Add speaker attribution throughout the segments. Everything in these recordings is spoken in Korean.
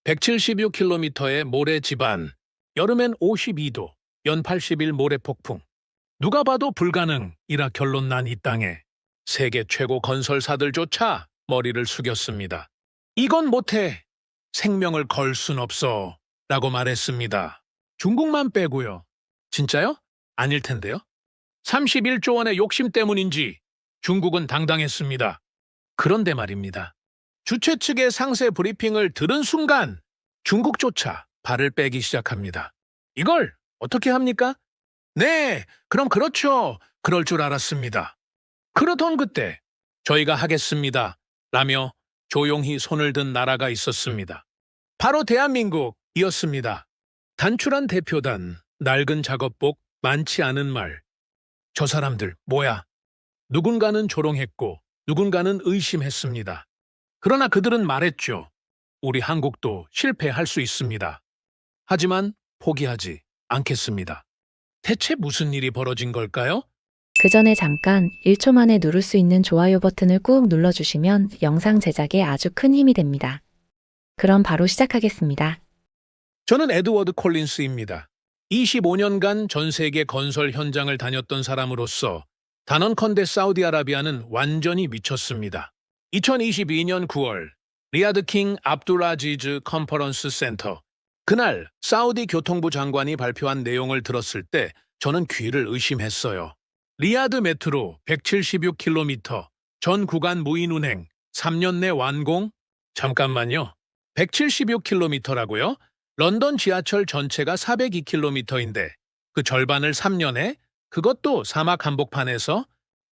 Speaker 1: 176km의 모래 지반, 여름엔 52도, 연 80일 모래 폭풍. 누가 봐도 불가능이라 결론 난 이 땅에 세계 최고 건설사들조차 머리를 숙였습니다. 이건 못해. 생명을 걸 순 없어. 라고 말했습니다. 중국만 빼고요. 진짜요? 아닐 텐데요. 31조 원의 욕심 때문인지 중국은 당당했습니다. 그런데 말입니다. 주최 측의 상세 브리핑을 들은 순간 중국조차 발을 빼기 시작합니다. 이걸 어떻게 합니까? 네, 그럼 그렇죠. 그럴 줄 알았습니다. 그러던 그때 저희가 하겠습니다. 라며 조용히 손을 든 나라가 있었습니다. 바로 대한민국이었습니다. 단출한 대표단, 낡은 작업복, 많지 않은 말. 저 사람들 뭐야? 누군가는 조롱했고 누군가는 의심했습니다. 그러나 그들은 말했죠. 우리 한국도 실패할 수 있습니다. 하지만 포기하지 않겠습니다. 대체 무슨 일이 벌어진 걸까요?
Speaker 2: 그 전에 잠깐 1초 만에 누를 수 있는 좋아요 버튼을 꾹 눌러주시면 영상 제작에 아주 큰 힘이 됩니다. 그럼 바로 시작하겠습니다.
Speaker 1: 저는 에드워드 콜린스입니다. 25년간 전 세계 건설 현장을 다녔던 사람으로서 단언컨대 사우디아라비아는 완전히 미쳤습니다. 2022년 9월 리야드 킹 압둘아지즈 컨퍼런스 센터. 그날 사우디 교통부 장관이 발표한 내용을 들었을 때 저는 귀를 의심했어요. 리야드 메트로 176km, 전 구간 무인 운행, 3년 내 완공? 잠깐만요. 176km라고요? 런던 지하철 전체가 402km인데 그 절반을 3년에? 그것도 사막 한복판에서?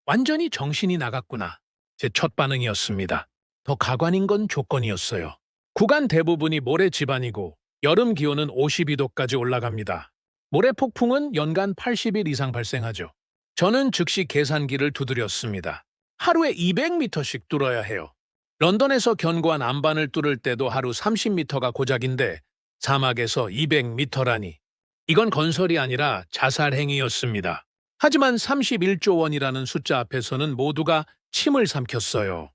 Speaker 1: 완전히 정신이 나갔구나. 제 첫 반응이었습니다. 더 가관인 건 조건이었어요. 구간 대부분이 모래 지반이고 여름 기온은 52도까지 올라갑니다. 모래 폭풍은 연간 80일 이상 발생하죠. 저는 즉시 계산기를 두드렸습니다. 하루에 200m씩 뚫어야 해요. 런던에서 견고한 안반을 뚫을 때도 하루 30m가 고작인데 사막에서 200m라니. 이건 건설이 아니라 자살 행위였습니다. 하지만 31조 원이라는 숫자 앞에서는 모두가 침을 삼켰어요.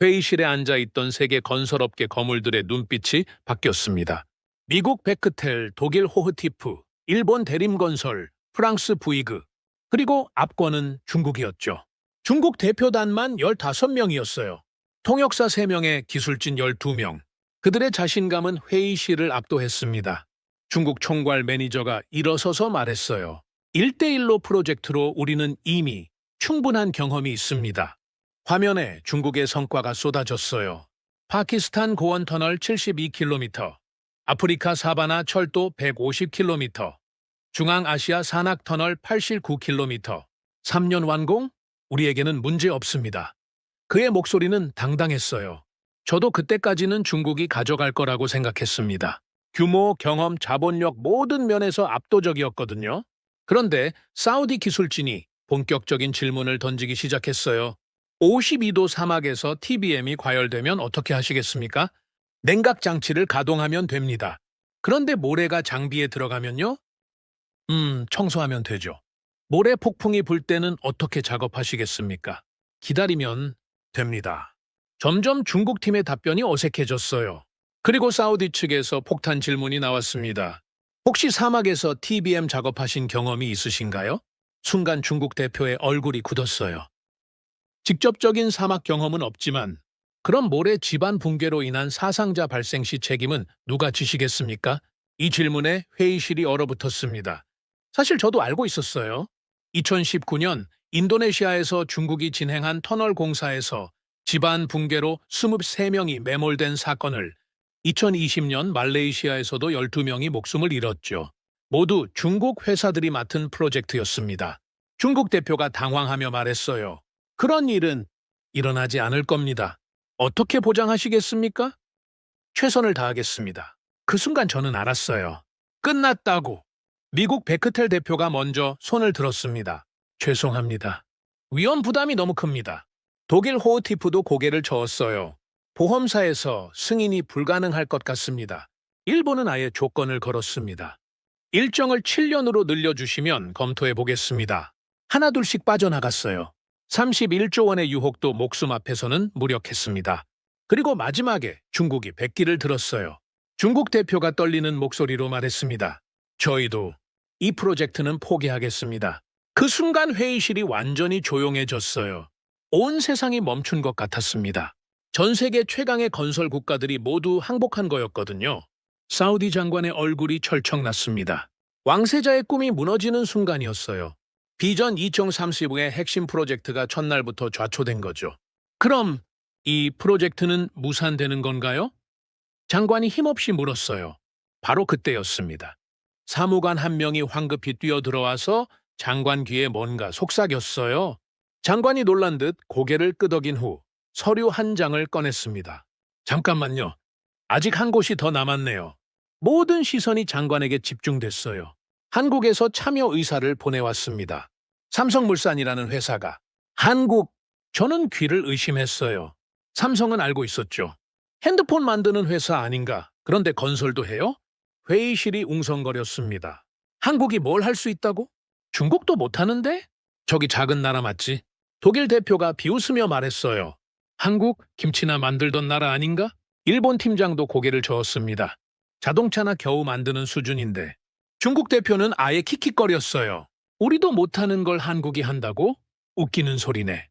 Speaker 1: 회의실에 앉아있던 세계 건설업계 거물들의 눈빛이 바뀌었습니다. 미국 베크텔, 독일 호흐티프, 일본 대림건설, 프랑스 부이그, 그리고 압권은 중국이었죠. 중국 대표단만 15명이었어요. 통역사 3명에 기술진 12명. 그들의 자신감은 회의실을 압도했습니다. 중국 총괄 매니저가 일어서서 말했어요. 1대1로 프로젝트로 우리는 이미 충분한 경험이 있습니다. 화면에 중국의 성과가 쏟아졌어요. 파키스탄 고원터널 72km, 아프리카 사바나 철도 150km, 중앙아시아 산악터널 89km, 3년 완공? 우리에게는 문제 없습니다. 그의 목소리는 당당했어요. 저도 그때까지는 중국이 가져갈 거라고 생각했습니다. 규모, 경험, 자본력 모든 면에서 압도적이었거든요. 그런데 사우디 기술진이 본격적인 질문을 던지기 시작했어요. 52도 사막에서 TBM이 과열되면 어떻게 하시겠습니까? 냉각 장치를 가동하면 됩니다. 그런데 모래가 장비에 들어가면요? 청소하면 되죠. 모래 폭풍이 불 때는 어떻게 작업하시겠습니까? 기다리면 됩니다. 점점 중국팀의 답변이 어색해졌어요. 그리고 사우디 측에서 폭탄 질문이 나왔습니다. 혹시 사막에서 TBM 작업하신 경험이 있으신가요? 순간 중국 대표의 얼굴이 굳었어요. 직접적인 사막 경험은 없지만 그럼 모래 지반 붕괴로 인한 사상자 발생 시 책임은 누가 지시겠습니까? 이 질문에 회의실이 얼어붙었습니다. 사실 저도 알고 있었어요. 2019년 인도네시아에서 중국이 진행한 터널 공사에서 지반 붕괴로 23명이 매몰된 사건을 2020년 말레이시아에서도 12명이 목숨을 잃었죠. 모두 중국 회사들이 맡은 프로젝트였습니다. 중국 대표가 당황하며 말했어요. 그런 일은 일어나지 않을 겁니다. 어떻게 보장하시겠습니까? 최선을 다하겠습니다. 그 순간 저는 알았어요. 끝났다고. 미국 베크텔 대표가 먼저 손을 들었습니다. 죄송합니다. 위험 부담이 너무 큽니다. 독일 호흐티프도 고개를 저었어요. 보험사에서 승인이 불가능할 것 같습니다. 일본은 아예 조건을 걸었습니다. 일정을 7년으로 늘려주시면 검토해 보겠습니다. 하나둘씩 빠져나갔어요. 31조 원의 유혹도 목숨 앞에서는 무력했습니다. 그리고 마지막에 중국이 백기를 들었어요. 중국 대표가 떨리는 목소리로 말했습니다. 저희도 이 프로젝트는 포기하겠습니다. 그 순간 회의실이 완전히 조용해졌어요. 온 세상이 멈춘 것 같았습니다. 전 세계 최강의 건설 국가들이 모두 항복한 거였거든요. 사우디 장관의 얼굴이 철청났습니다. 왕세자의 꿈이 무너지는 순간이었어요. 비전 2035의 핵심 프로젝트가 첫날부터 좌초된 거죠. 그럼 이 프로젝트는 무산되는 건가요? 장관이 힘없이 물었어요. 바로 그때였습니다. 사무관 한 명이 황급히 뛰어들어와서 장관 귀에 뭔가 속삭였어요. 장관이 놀란 듯 고개를 끄덕인 후 서류 한 장을 꺼냈습니다. 잠깐만요. 아직 한 곳이 더 남았네요. 모든 시선이 장관에게 집중됐어요. 한국에서 참여 의사를 보내왔습니다. 삼성물산이라는 회사가. 한국, 저는 귀를 의심했어요. 삼성은 알고 있었죠. 핸드폰 만드는 회사 아닌가. 그런데 건설도 해요? 회의실이 웅성거렸습니다. 한국이 뭘 할 수 있다고? 중국도 못하는데? 저기 작은 나라 맞지? 독일 대표가 비웃으며 말했어요. 한국, 김치나 만들던 나라 아닌가? 일본 팀장도 고개를 저었습니다. 자동차나 겨우 만드는 수준인데. 중국 대표는 아예 킥킥거렸어요. 우리도 못하는 걸 한국이 한다고? 웃기는 소리네.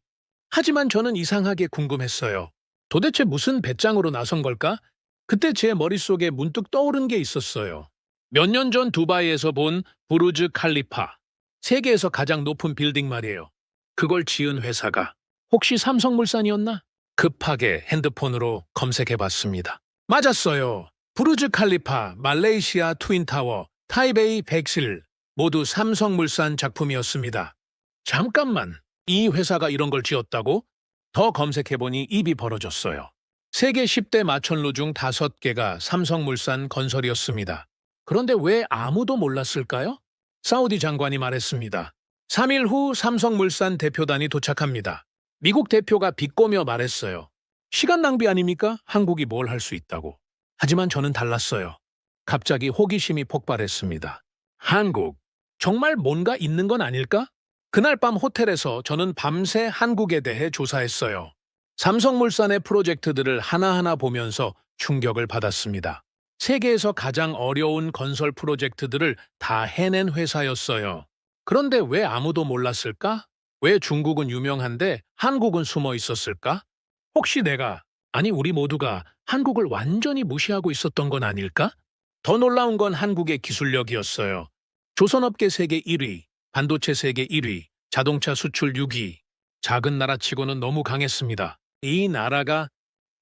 Speaker 1: 하지만 저는 이상하게 궁금했어요. 도대체 무슨 배짱으로 나선 걸까? 그때 제 머릿속에 문득 떠오른 게 있었어요. 몇 년 전 두바이에서 본 부르즈 칼리파. 세계에서 가장 높은 빌딩 말이에요. 그걸 지은 회사가 혹시 삼성물산이었나? 급하게 핸드폰으로 검색해봤습니다. 맞았어요. 부르즈 칼리파, 말레이시아 트윈타워, 타이베이 백실 모두 삼성물산 작품이었습니다. 잠깐만, 이 회사가 이런 걸 지었다고? 더 검색해보니 입이 벌어졌어요. 세계 10대 마천루 중 5개가 삼성물산 건설이었습니다. 그런데 왜 아무도 몰랐을까요? 사우디 장관이 말했습니다. 3일 후 삼성물산 대표단이 도착합니다. 미국 대표가 비꼬며 말했어요. 시간 낭비 아닙니까? 한국이 뭘 할 수 있다고. 하지만 저는 달랐어요. 갑자기 호기심이 폭발했습니다. 한국, 정말 뭔가 있는 건 아닐까? 그날 밤 호텔에서 저는 밤새 한국에 대해 조사했어요. 삼성물산의 프로젝트들을 하나하나 보면서 충격을 받았습니다. 세계에서 가장 어려운 건설 프로젝트들을 다 해낸 회사였어요. 그런데 왜 아무도 몰랐을까? 왜 중국은 유명한데 한국은 숨어 있었을까? 혹시 아니 우리 모두가 한국을 완전히 무시하고 있었던 건 아닐까? 더 놀라운 건 한국의 기술력이었어요. 조선업계 세계 1위, 반도체 세계 1위, 자동차 수출 6위. 작은 나라치고는 너무 강했습니다. 이 나라가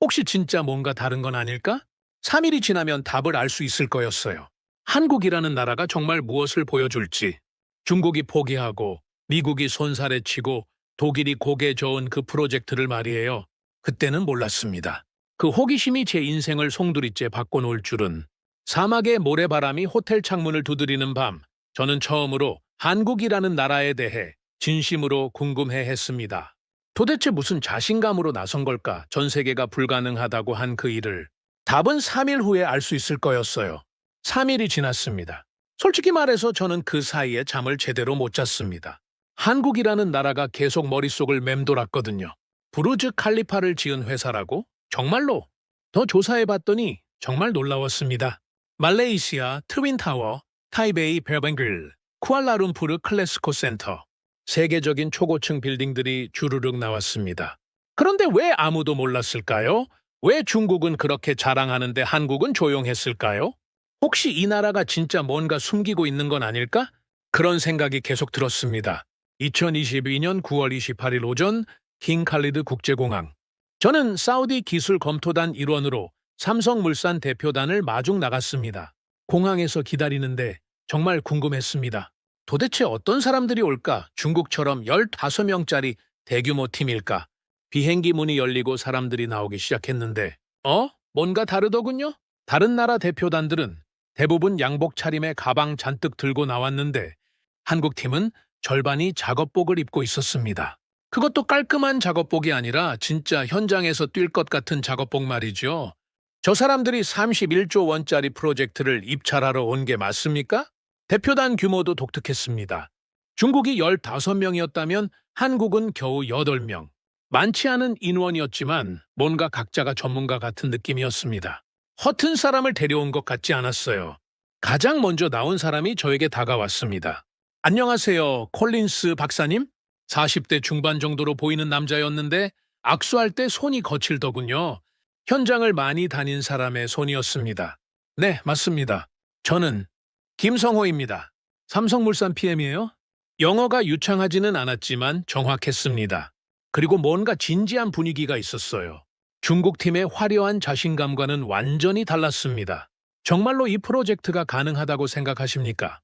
Speaker 1: 혹시 진짜 뭔가 다른 건 아닐까? 3일이 지나면 답을 알 수 있을 거였어요. 한국이라는 나라가 정말 무엇을 보여줄지. 중국이 포기하고 미국이 손살에 치고 독일이 고개 저은 그 프로젝트를 말이에요. 그때는 몰랐습니다. 그 호기심이 제 인생을 송두리째 바꿔놓을 줄은. 사막의 모래바람이 호텔 창문을 두드리는 밤, 저는 처음으로 한국이라는 나라에 대해 진심으로 궁금해했습니다. 도대체 무슨 자신감으로 나선 걸까? 전 세계가 불가능하다고 한 그 일을. 답은 3일 후에 알 수 있을 거였어요. 3일이 지났습니다. 솔직히 말해서 저는 그 사이에 잠을 제대로 못 잤습니다. 한국이라는 나라가 계속 머릿속을 맴돌았거든요. 부르즈 칼리파를 지은 회사라고? 정말로? 더 조사해봤더니 정말 놀라웠습니다. 말레이시아 트윈타워, 타이베이 베뱅글, 쿠알라룸푸르 클래스코 센터. 세계적인 초고층 빌딩들이 주르륵 나왔습니다. 그런데 왜 아무도 몰랐을까요? 왜 중국은 그렇게 자랑하는데 한국은 조용했을까요? 혹시 이 나라가 진짜 뭔가 숨기고 있는 건 아닐까? 그런 생각이 계속 들었습니다. 2022년 9월 28일 오전 킹 칼리드 국제공항. 저는 사우디 기술 검토단 일원으로 삼성물산 대표단을 마중 나갔습니다. 공항에서 기다리는데 정말 궁금했습니다. 도대체 어떤 사람들이 올까? 중국처럼 15명짜리 대규모 팀일까? 비행기 문이 열리고 사람들이 나오기 시작했는데 뭔가 다르더군요? 다른 나라 대표단들은 대부분 양복 차림에 가방 잔뜩 들고 나왔는데 한국 팀은 절반이 작업복을 입고 있었습니다. 그것도 깔끔한 작업복이 아니라 진짜 현장에서 뛸 것 같은 작업복 말이죠. 저 사람들이 31조 원짜리 프로젝트를 입찰하러 온 게 맞습니까? 대표단 규모도 독특했습니다. 중국이 15명이었다면 한국은 겨우 8명. 많지 않은 인원이었지만 뭔가 각자가 전문가 같은 느낌이었습니다. 허튼 사람을 데려온 것 같지 않았어요. 가장 먼저 나온 사람이 저에게 다가왔습니다. 안녕하세요, 콜린스 박사님? 40대 중반 정도로 보이는 남자였는데 악수할 때 손이 거칠더군요. 현장을 많이 다닌 사람의 손이었습니다. 네, 맞습니다. 저는 김성호입니다. 삼성물산 PM이에요. 영어가 유창하지는 않았지만 정확했습니다. 그리고 뭔가 진지한 분위기가 있었어요. 중국 팀의 화려한 자신감과는 완전히 달랐습니다. 정말로 이 프로젝트가 가능하다고 생각하십니까?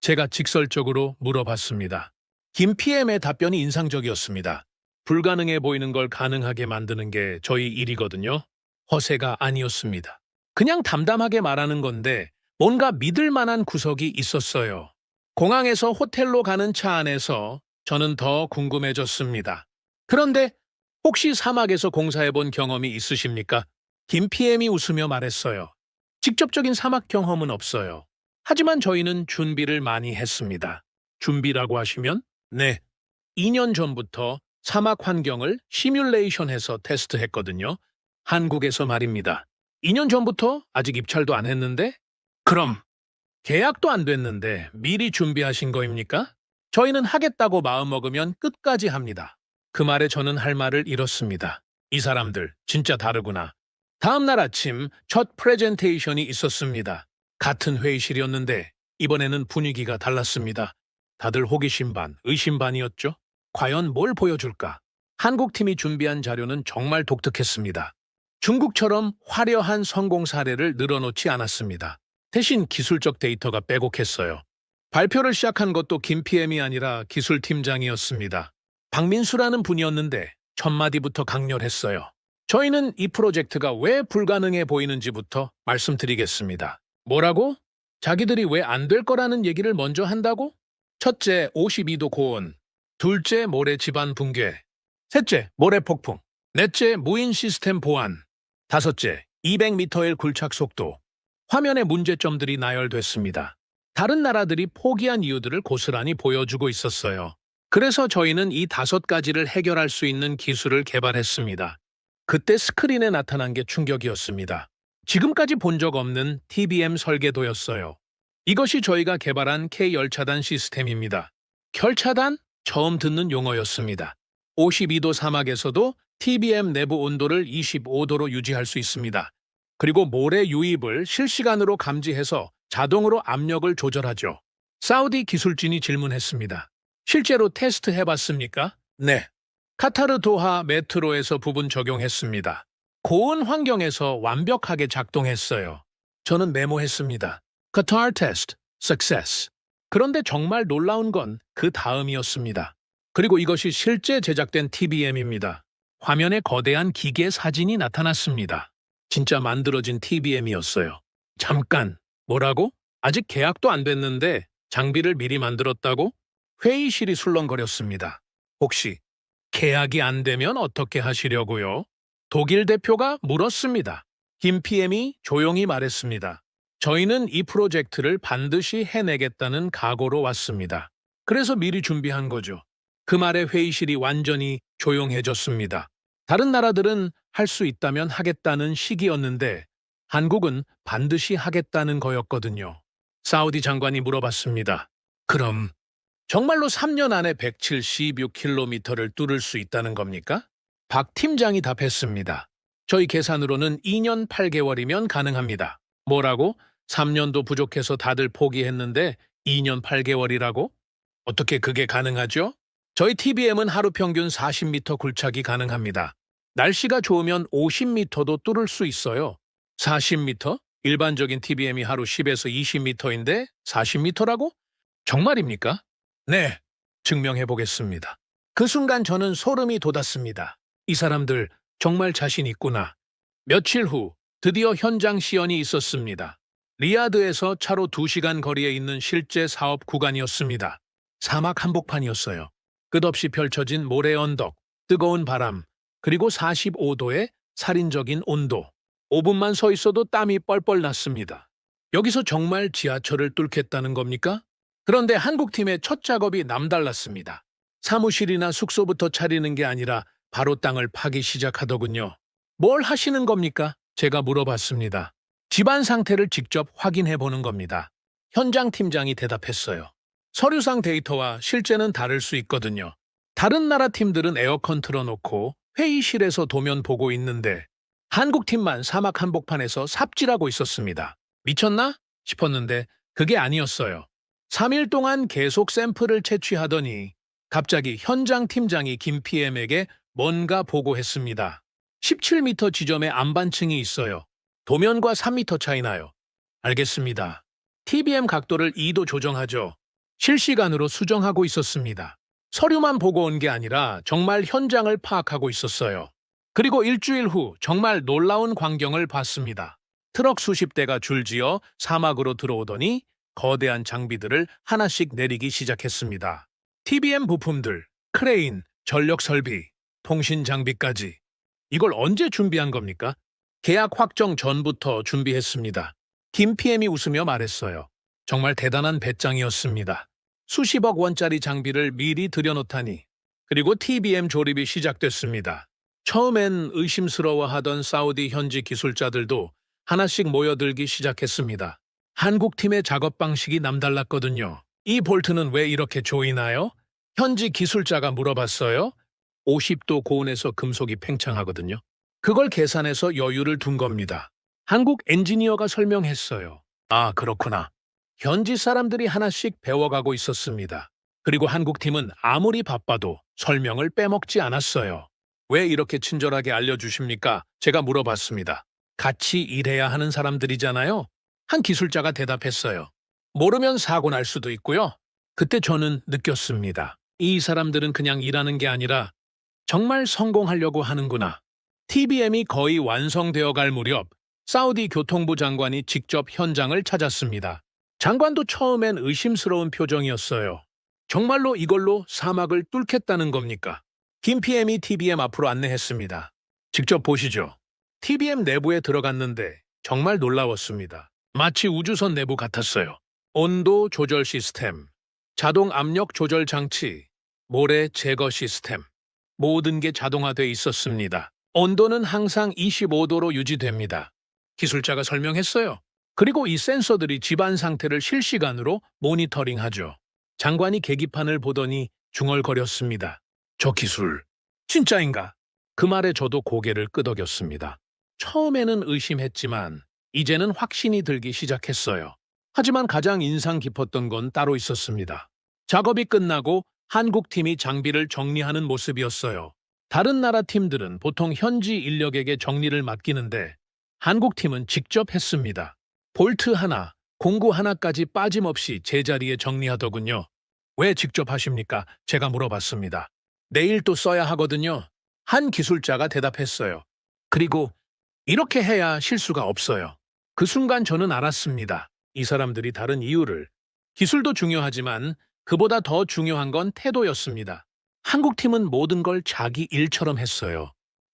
Speaker 1: 제가 직설적으로 물어봤습니다. 김 PM의 답변이 인상적이었습니다. 불가능해 보이는 걸 가능하게 만드는 게 저희 일이거든요. 허세가 아니었습니다. 그냥 담담하게 말하는 건데 뭔가 믿을 만한 구석이 있었어요. 공항에서 호텔로 가는 차 안에서 저는 더 궁금해졌습니다. 그런데 혹시 사막에서 공사해 본 경험이 있으십니까? 김 PM이 웃으며 말했어요. 직접적인 사막 경험은 없어요. 하지만 저희는 준비를 많이 했습니다. 준비라고 하시면? 네. 2년 전부터 사막 환경을 시뮬레이션해서 테스트했거든요. 한국에서 말입니다. 2년 전부터 아직 입찰도 안 했는데? 그럼 계약도 안 됐는데 미리 준비하신 거입니까? 저희는 하겠다고 마음먹으면 끝까지 합니다. 그 말에 저는 할 말을 잃었습니다. 이 사람들 진짜 다르구나. 다음 날 아침 첫 프레젠테이션이 있었습니다. 같은 회의실이었는데 이번에는 분위기가 달랐습니다. 다들 호기심 반, 의심 반이었죠. 과연 뭘 보여줄까? 한국팀이 준비한 자료는 정말 독특했습니다. 중국처럼 화려한 성공 사례를 늘어놓지 않았습니다. 대신 기술적 데이터가 빼곡했어요. 발표를 시작한 것도 김 PM이 아니라 기술팀장이었습니다. 박민수라는 분이었는데 첫 마디부터 강렬했어요. 저희는 이 프로젝트가 왜 불가능해 보이는지부터 말씀드리겠습니다. 뭐라고? 자기들이 왜 안 될 거라는 얘기를 먼저 한다고? 첫째, 52도 고온. 둘째, 모래 지반 붕괴. 셋째, 모래 폭풍. 넷째, 무인 시스템 보안. 다섯째, 200m의 굴착 속도. 화면에 문제점들이 나열됐습니다. 다른 나라들이 포기한 이유들을 고스란히 보여주고 있었어요. 그래서 저희는 이 5가지를 해결할 수 있는 기술을 개발했습니다. 그때 스크린에 나타난 게 충격이었습니다. 지금까지 본 적 없는 TBM 설계도였어요. 이것이 저희가 개발한 K열차단 시스템입니다. 결차단? 처음 듣는 용어였습니다. 52도 사막에서도 TBM 내부 온도를 25도로 유지할 수 있습니다. 그리고 모래 유입을 실시간으로 감지해서 자동으로 압력을 조절하죠. 사우디 기술진이 질문했습니다. 실제로 테스트 해봤습니까? 네. 카타르 도하 메트로에서 부분 적용했습니다. 고온 환경에서 완벽하게 작동했어요. 저는 메모했습니다. 카타르 테스트, success. 그런데 정말 놀라운 건 그 다음이었습니다. 그리고 이것이 실제 제작된 TBM입니다. 화면에 거대한 기계 사진이 나타났습니다. 진짜 만들어진 TBM이었어요. 잠깐, 뭐라고? 아직 계약도 안 됐는데 장비를 미리 만들었다고? 회의실이 술렁거렸습니다. 혹시 계약이 안 되면 어떻게 하시려고요? 독일 대표가 물었습니다. 김 PM이 조용히 말했습니다. 저희는 이 프로젝트를 반드시 해내겠다는 각오로 왔습니다. 그래서 미리 준비한 거죠. 그 말에 회의실이 완전히 조용해졌습니다. 다른 나라들은 할 수 있다면 하겠다는 시기였는데 한국은 반드시 하겠다는 거였거든요. 사우디 장관이 물어봤습니다. 그럼 정말로 3년 안에 176km를 뚫을 수 있다는 겁니까? 박 팀장이 답했습니다. 저희 계산으로는 2년 8개월이면 가능합니다. 뭐라고? 3년도 부족해서 다들 포기했는데 2년 8개월이라고? 어떻게 그게 가능하죠? 저희 TBM은 하루 평균 40m 굴착이 가능합니다. 날씨가 좋으면 50m도 뚫을 수 있어요. 40m? 일반적인 TBM이 하루 10에서 20m인데 40m라고? 정말입니까? 네, 증명해 보겠습니다. 그 순간 저는 소름이 돋았습니다. 이 사람들 정말 자신 있구나. 며칠 후 드디어 현장 시연이 있었습니다. 리야드에서 차로 2시간 거리에 있는 실제 사업 구간이었습니다. 사막 한복판이었어요. 끝없이 펼쳐진 모래 언덕, 뜨거운 바람, 그리고 45도의 살인적인 온도. 5분만 서 있어도 땀이 뻘뻘 났습니다. 여기서 정말 지하철을 뚫겠다는 겁니까? 그런데 한국팀의 첫 작업이 남달랐습니다. 사무실이나 숙소부터 차리는 게 아니라 바로 땅을 파기 시작하더군요. 뭘 하시는 겁니까? 제가 물어봤습니다. 집안 상태를 직접 확인해 보는 겁니다. 현장 팀장이 대답했어요. 서류상 데이터와 실제는 다를 수 있거든요. 다른 나라 팀들은 에어컨 틀어놓고 회의실에서 도면 보고 있는데 한국 팀만 사막 한복판에서 삽질하고 있었습니다. 미쳤나? 싶었는데 그게 아니었어요. 3일 동안 계속 샘플을 채취하더니 갑자기 현장 팀장이 김 PM에게 뭔가 보고했습니다. 17m 지점에 안반층이 있어요. 도면과 3m 차이 나요. 알겠습니다. TBM 각도를 2도 조정하죠. 실시간으로 수정하고 있었습니다. 서류만 보고 온 게 아니라 정말 현장을 파악하고 있었어요. 그리고 일주일 후 정말 놀라운 광경을 봤습니다. 트럭 수십 대가 줄지어 사막으로 들어오더니 거대한 장비들을 하나씩 내리기 시작했습니다. TBM 부품들, 크레인, 전력 설비, 통신 장비까지. 이걸 언제 준비한 겁니까? 계약 확정 전부터 준비했습니다. 김 PM이 웃으며 말했어요. 정말 대단한 배짱이었습니다. 수십억 원짜리 장비를 미리 들여놓다니. 그리고 TBM 조립이 시작됐습니다. 처음엔 의심스러워하던 사우디 현지 기술자들도 하나씩 모여들기 시작했습니다. 한국 팀의 작업 방식이 남달랐거든요. 이 볼트는 왜 이렇게 조이나요? 현지 기술자가 물어봤어요. 50도 고온에서 금속이 팽창하거든요. 그걸 계산해서 여유를 둔 겁니다. 한국 엔지니어가 설명했어요. 아, 그렇구나. 현지 사람들이 하나씩 배워가고 있었습니다. 그리고 한국 팀은 아무리 바빠도 설명을 빼먹지 않았어요. 왜 이렇게 친절하게 알려주십니까? 제가 물어봤습니다. 같이 일해야 하는 사람들이잖아요. 한 기술자가 대답했어요. 모르면 사고 날 수도 있고요. 그때 저는 느꼈습니다. 이 사람들은 그냥 일하는 게 아니라 정말 성공하려고 하는구나. TBM이 거의 완성되어 갈 무렵 사우디 교통부 장관이 직접 현장을 찾았습니다. 장관도 처음엔 의심스러운 표정이었어요. 정말로 이걸로 사막을 뚫겠다는 겁니까? 김 PM이 TBM 앞으로 안내했습니다. 직접 보시죠. TBM 내부에 들어갔는데 정말 놀라웠습니다. 마치 우주선 내부 같았어요. 온도 조절 시스템, 자동 압력 조절 장치, 모래 제거 시스템. 모든 게 자동화돼 있었습니다. 온도는 항상 25도로 유지됩니다. 기술자가 설명했어요. 그리고 이 센서들이 집안 상태를 실시간으로 모니터링하죠. 장관이 계기판을 보더니 중얼거렸습니다. 저 기술, 진짜인가? 그 말에 저도 고개를 끄덕였습니다. 처음에는 의심했지만 이제는 확신이 들기 시작했어요. 하지만 가장 인상 깊었던 건 따로 있었습니다. 작업이 끝나고 한국 팀이 장비를 정리하는 모습이었어요. 다른 나라 팀들은 보통 현지 인력에게 정리를 맡기는데 한국 팀은 직접 했습니다. 볼트 하나, 공구 하나까지 빠짐없이 제자리에 정리하더군요. 왜 직접 하십니까? 제가 물어봤습니다. 내일 또 써야 하거든요. 한 기술자가 대답했어요. 그리고 이렇게 해야 실수가 없어요. 그 순간 저는 알았습니다. 이 사람들이 다른 이유를. 기술도 중요하지만 그보다 더 중요한 건 태도였습니다. 한국 팀은 모든 걸 자기 일처럼 했어요.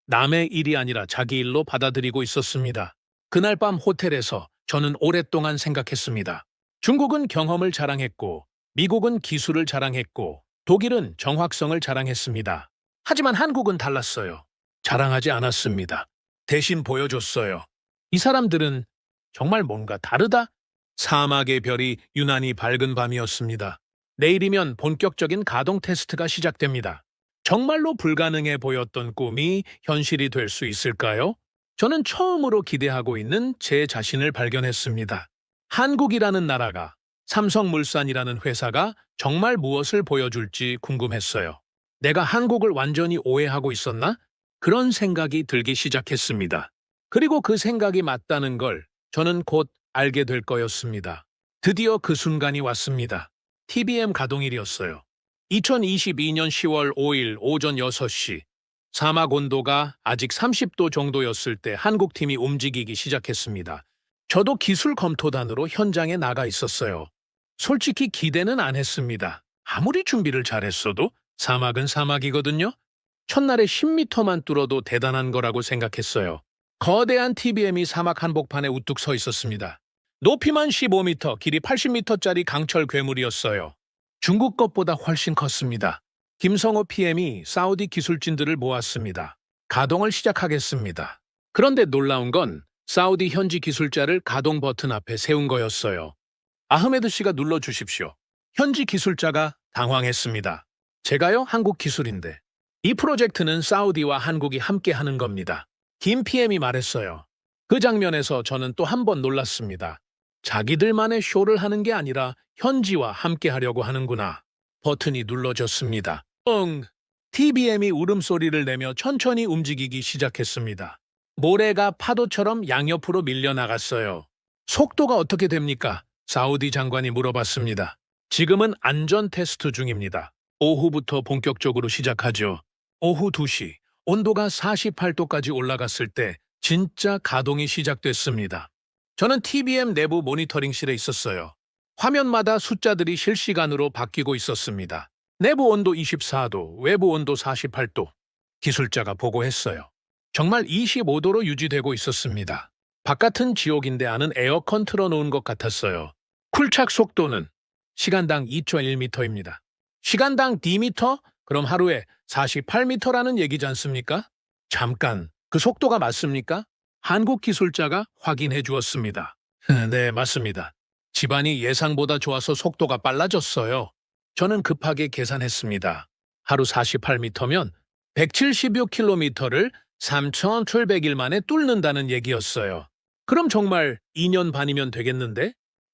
Speaker 1: 남의 일이 아니라 자기 일로 받아들이고 있었습니다. 그날 밤 호텔에서 저는 오랫동안 생각했습니다. 중국은 경험을 자랑했고, 미국은 기술을 자랑했고, 독일은 정확성을 자랑했습니다. 하지만 한국은 달랐어요. 자랑하지 않았습니다. 대신 보여줬어요. 이 사람들은 정말 뭔가 다르다? 사막의 별이 유난히 밝은 밤이었습니다. 내일이면 본격적인 가동 테스트가 시작됩니다. 정말로 불가능해 보였던 꿈이 현실이 될 수 있을까요? 저는 처음으로 기대하고 있는 제 자신을 발견했습니다. 한국이라는 나라가, 삼성물산이라는 회사가 정말 무엇을 보여줄지 궁금했어요. 내가 한국을 완전히 오해하고 있었나? 그런 생각이 들기 시작했습니다. 그리고 그 생각이 맞다는 걸 저는 곧 알게 될 거였습니다. 드디어 그 순간이 왔습니다. TBM 가동일이었어요. 2022년 10월 5일 오전 6시, 사막 온도가 아직 30도 정도였을 때 한국팀이 움직이기 시작했습니다. 저도 기술 검토단으로 현장에 나가 있었어요. 솔직히 기대는 안 했습니다. 아무리 준비를 잘했어도 사막은 사막이거든요. 첫날에 10m만 뚫어도 대단한 거라고 생각했어요. 거대한 TBM이 사막 한복판에 우뚝 서 있었습니다. 높이만 15m, 길이 80m짜리 강철 괴물이었어요. 중국 것보다 훨씬 컸습니다. 김성호 PM이 사우디 기술진들을 모았습니다. 가동을 시작하겠습니다. 그런데 놀라운 건 사우디 현지 기술자를 가동 버튼 앞에 세운 거였어요. 아흐메드 씨가 눌러주십시오. 현지 기술자가 당황했습니다. 제가요? 한국 기술인데. 이 프로젝트는 사우디와 한국이 함께 하는 겁니다. 김 PM이 말했어요. 그 장면에서 저는 또 한 번 놀랐습니다. 자기들만의 쇼를 하는 게 아니라 현지와 함께 하려고 하는구나. 버튼이 눌러졌습니다. TBM이 울음소리를 내며 천천히 움직이기 시작했습니다. 모래가 파도처럼 양옆으로 밀려나갔어요. 속도가 어떻게 됩니까? 사우디 장관이 물어봤습니다. 지금은 안전 테스트 중입니다. 오후부터 본격적으로 시작하죠. 오후 2시, 온도가 48도까지 올라갔을 때 진짜 가동이 시작됐습니다. 저는 TBM 내부 모니터링실에 있었어요. 화면마다 숫자들이 실시간으로 바뀌고 있었습니다. 내부 온도 24도, 외부 온도 48도. 기술자가 보고했어요. 정말 25도로 유지되고 있었습니다. 바깥은 지옥인데 안은 에어컨 틀어놓은 것 같았어요. 쿨착 속도는 시간당 2.1m입니다. 시간당 D미터? 그럼 하루에 48m라는 얘기지 않습니까? 잠깐, 그 속도가 맞습니까? 한국 기술자가 확인해 주었습니다. 네, 맞습니다. 집안이 예상보다 좋아서 속도가 빨라졌어요. 저는 급하게 계산했습니다. 하루 48m면 176km를 3,700일 만에 뚫는다는 얘기였어요. 그럼 정말 2년 반이면 되겠는데?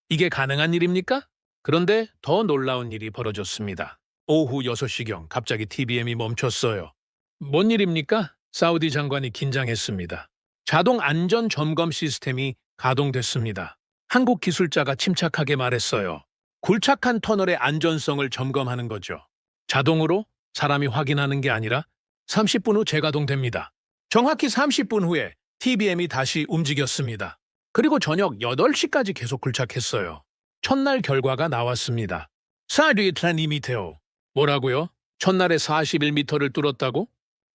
Speaker 1: 이게 가능한 일입니까? 그런데 더 놀라운 일이 벌어졌습니다. 오후 6시경 갑자기 TBM이 멈췄어요. 뭔 일입니까? 사우디 장관이 긴장했습니다. 자동 안전 점검 시스템이 가동됐습니다. 한국 기술자가 침착하게 말했어요. 굴착한 터널의 안전성을 점검하는 거죠. 자동으로 사람이 확인하는 게 아니라 30분 후 재가동됩니다. 정확히 30분 후에 TBM이 다시 움직였습니다. 그리고 저녁 8시까지 계속 굴착했어요. 첫날 결과가 나왔습니다. 사우디 트랜이미테오. 뭐라고요? 첫날에 41m를 뚫었다고?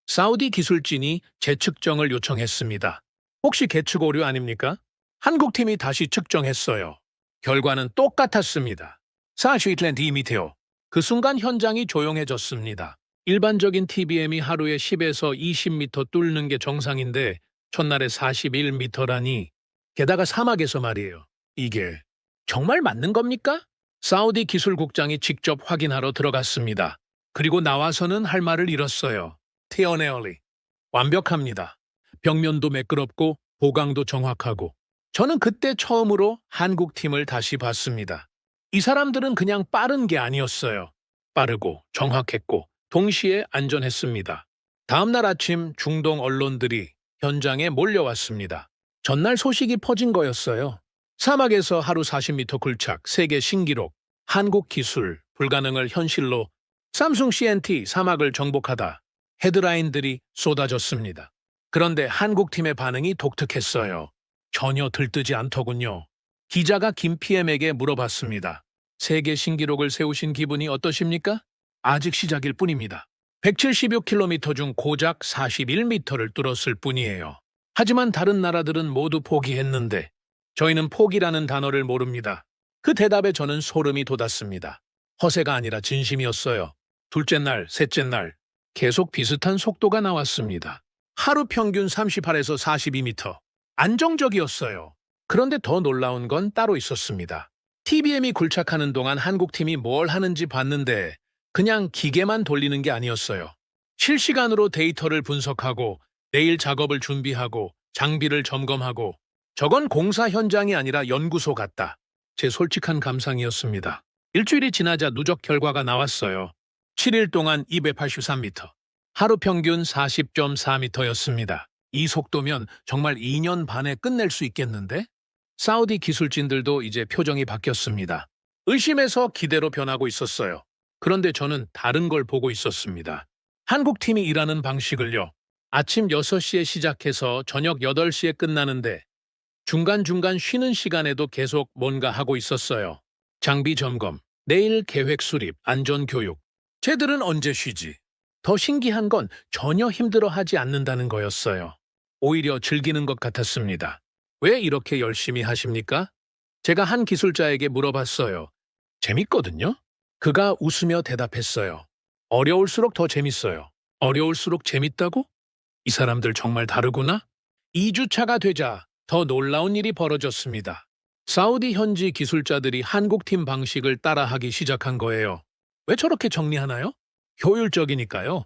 Speaker 1: 사우디 기술진이 재측정을 요청했습니다. 혹시 계측 오류 아닙니까? 한국팀이 다시 측정했어요. 결과는 똑같았습니다. 42.2m. 그 순간 현장이 조용해졌습니다. 일반적인 TBM이 하루에 10에서 20m 뚫는 게 정상인데 첫날에 41m라니. 게다가 사막에서 말이에요. 이게 정말 맞는 겁니까? 사우디 기술국장이 직접 확인하러 들어갔습니다. 그리고 나와서는 할 말을 잃었어요. 티어네얼리. 완벽합니다. 벽면도 매끄럽고 보강도 정확하고. 저는 그때 처음으로 한국팀을 다시 봤습니다. 이 사람들은 그냥 빠른 게 아니었어요. 빠르고 정확했고 동시에 안전했습니다. 다음날 아침 중동 언론들이 현장에 몰려왔습니다. 전날 소식이 퍼진 거였어요. 사막에서 하루 40m 굴착, 세계 신기록, 한국 기술, 불가능을 현실로, 삼성 CNT 사막을 정복하다. 헤드라인들이 쏟아졌습니다. 그런데 한국팀의 반응이 독특했어요. 전혀 들뜨지 않더군요. 기자가 김 PM에게 물어봤습니다. 세계 신기록을 세우신 기분이 어떠십니까? 아직 시작일 뿐입니다. 176km 중 고작 41m를 뚫었을 뿐이에요. 하지만 다른 나라들은 모두 포기했는데 저희는 포기라는 단어를 모릅니다. 그 대답에 저는 소름이 돋았습니다. 허세가 아니라 진심이었어요. 둘째 날, 셋째 날 계속 비슷한 속도가 나왔습니다. 하루 평균 38에서 42m. 안정적이었어요. 그런데 더 놀라운 건 따로 있었습니다. TBM이 굴착하는 동안 한국팀이 뭘 하는지 봤는데 그냥 기계만 돌리는 게 아니었어요. 실시간으로 데이터를 분석하고 내일 작업을 준비하고 장비를 점검하고 저건 공사 현장이 아니라 연구소 같다. 제 솔직한 감상이었습니다. 일주일이 지나자 누적 결과가 나왔어요. 7일 동안 283m. 하루 평균 40.4m였습니다. 이 속도면 정말 2년 반에 끝낼 수 있겠는데? 사우디 기술진들도 이제 표정이 바뀌었습니다. 의심에서 기대로 변하고 있었어요. 그런데 저는 다른 걸 보고 있었습니다. 한국팀이 일하는 방식을요. 아침 6시에 시작해서 저녁 8시에 끝나는데 중간중간 쉬는 시간에도 계속 뭔가 하고 있었어요. 장비 점검, 내일 계획 수립, 안전 교육. 쟤들은 언제 쉬지? 더 신기한 건 전혀 힘들어하지 않는다는 거였어요. 오히려 즐기는 것 같았습니다. 왜 이렇게 열심히 하십니까? 제가 한 기술자에게 물어봤어요. 재밌거든요? 그가 웃으며 대답했어요. 어려울수록 더 재밌어요. 어려울수록 재밌다고? 이 사람들 정말 다르구나? 2주차가 되자 더 놀라운 일이 벌어졌습니다. 사우디 현지 기술자들이 한국팀 방식을 따라하기 시작한 거예요. 왜 저렇게 정리하나요? 효율적이니까요.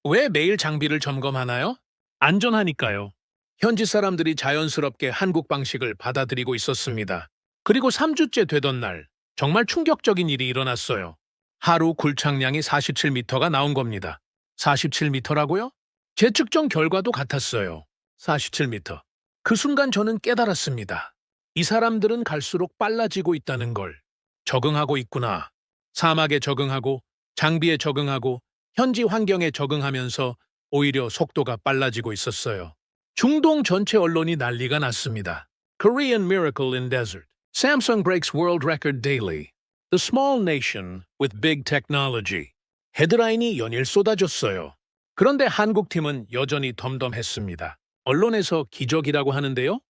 Speaker 1: 왜 매일 장비를 점검하나요? 안전하니까요. 현지 사람들이 자연스럽게 한국 방식을 받아들이고 있었습니다. 그리고 3주째 되던 날, 정말 충격적인 일이 일어났어요. 하루 굴착량이 47m가 나온 겁니다. 47m라고요? 제 측정 결과도 같았어요. 47m. 그 순간 저는 깨달았습니다. 이 사람들은 갈수록 빨라지고 있다는 걸. 적응하고 있구나. 사막에 적응하고, 장비에 적응하고, 현지 환경에 적응하면서 오히려 속도가 빨라지고 있었어요. 중동 전체 언론이 난리가 났습니다. Korean Miracle in Desert. Samsung breaks world record daily. The small nation with big technology. 헤드라인이 연일 쏟아졌어요. 그런데 한국팀은 여전히 덤덤했습니다. 언론에서 기적이라고 하는데요?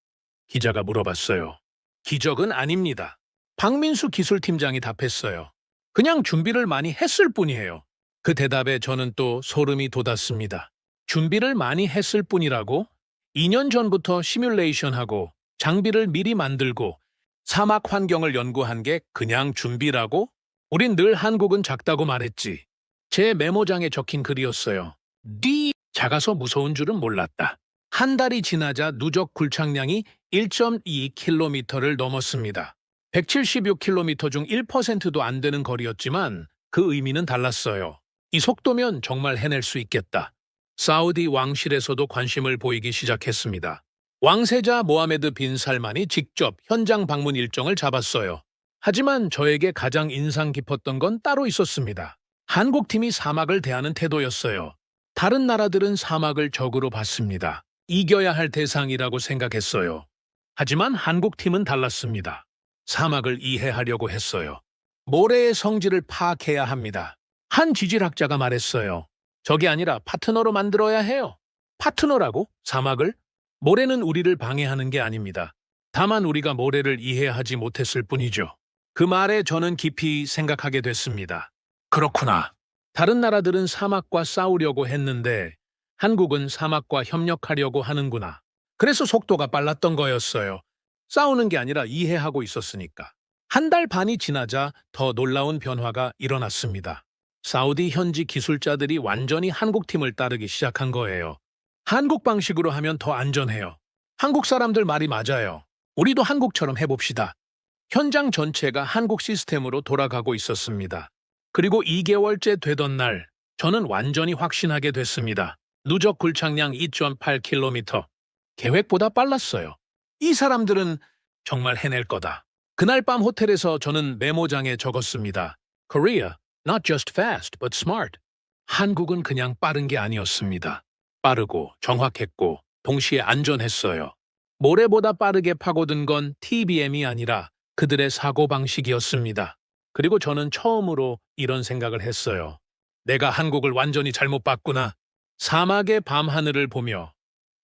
Speaker 1: 기자가 물어봤어요. 기적은 아닙니다. 박민수 기술팀장이 답했어요. 그냥 준비를 많이 했을 뿐이에요. 그 대답에 저는 또 소름이 돋았습니다. 준비를 많이 했을 뿐이라고? 2년 전부터 시뮬레이션하고 장비를 미리 만들고 사막 환경을 연구한 게 그냥 준비라고? 우린 늘 한국은 작다고 말했지. 제 메모장에 적힌 글이었어요. 작아서 무서운 줄은 몰랐다. 한 달이 지나자 누적 굴착량이 1.2km를 넘었습니다. 176km 중 1%도 안 되는 거리였지만 그 의미는 달랐어요. 이 속도면 정말 해낼 수 있겠다. 사우디 왕실에서도 관심을 보이기 시작했습니다. 왕세자 모하메드 빈 살만이 직접 현장 방문 일정을 잡았어요. 하지만 저에게 가장 인상 깊었던 건 따로 있었습니다. 한국팀이 사막을 대하는 태도였어요. 다른 나라들은 사막을 적으로 봤습니다. 이겨야 할 대상이라고 생각했어요. 하지만 한국팀은 달랐습니다. 사막을 이해하려고 했어요. 모래의 성질을 파악해야 합니다. 한 지질학자가 말했어요. 적이 아니라 파트너로 만들어야 해요. 파트너라고? 사막을? 모래는 우리를 방해하는 게 아닙니다. 다만 우리가 모래를 이해하지 못했을 뿐이죠. 그 말에 저는 깊이 생각하게 됐습니다. 그렇구나. 다른 나라들은 사막과 싸우려고 했는데 한국은 사막과 협력하려고 하는구나. 그래서 속도가 빨랐던 거였어요. 싸우는 게 아니라 이해하고 있었으니까. 한 달 반이 지나자 더 놀라운 변화가 일어났습니다. 사우디 현지 기술자들이 완전히 한국팀을 따르기 시작한 거예요. 한국 방식으로 하면 더 안전해요. 한국 사람들 말이 맞아요. 우리도 한국처럼 해봅시다. 현장 전체가 한국 시스템으로 돌아가고 있었습니다. 그리고 2개월째 되던 날, 저는 완전히 확신하게 됐습니다. 누적 굴착량 2.8km. 계획보다 빨랐어요. 이 사람들은 정말 해낼 거다. 그날 밤 호텔에서 저는 메모장에 적었습니다. Korea, not just fast, but smart. 한국은 그냥 빠른 게 아니었습니다. 빠르고 정확했고 동시에 안전했어요. 모래보다 빠르게 파고든 건 TBM이 아니라 그들의 사고방식이었습니다. 그리고 저는 처음으로 이런 생각을 했어요. 내가 한국을 완전히 잘못 봤구나. 사막의 밤하늘을 보며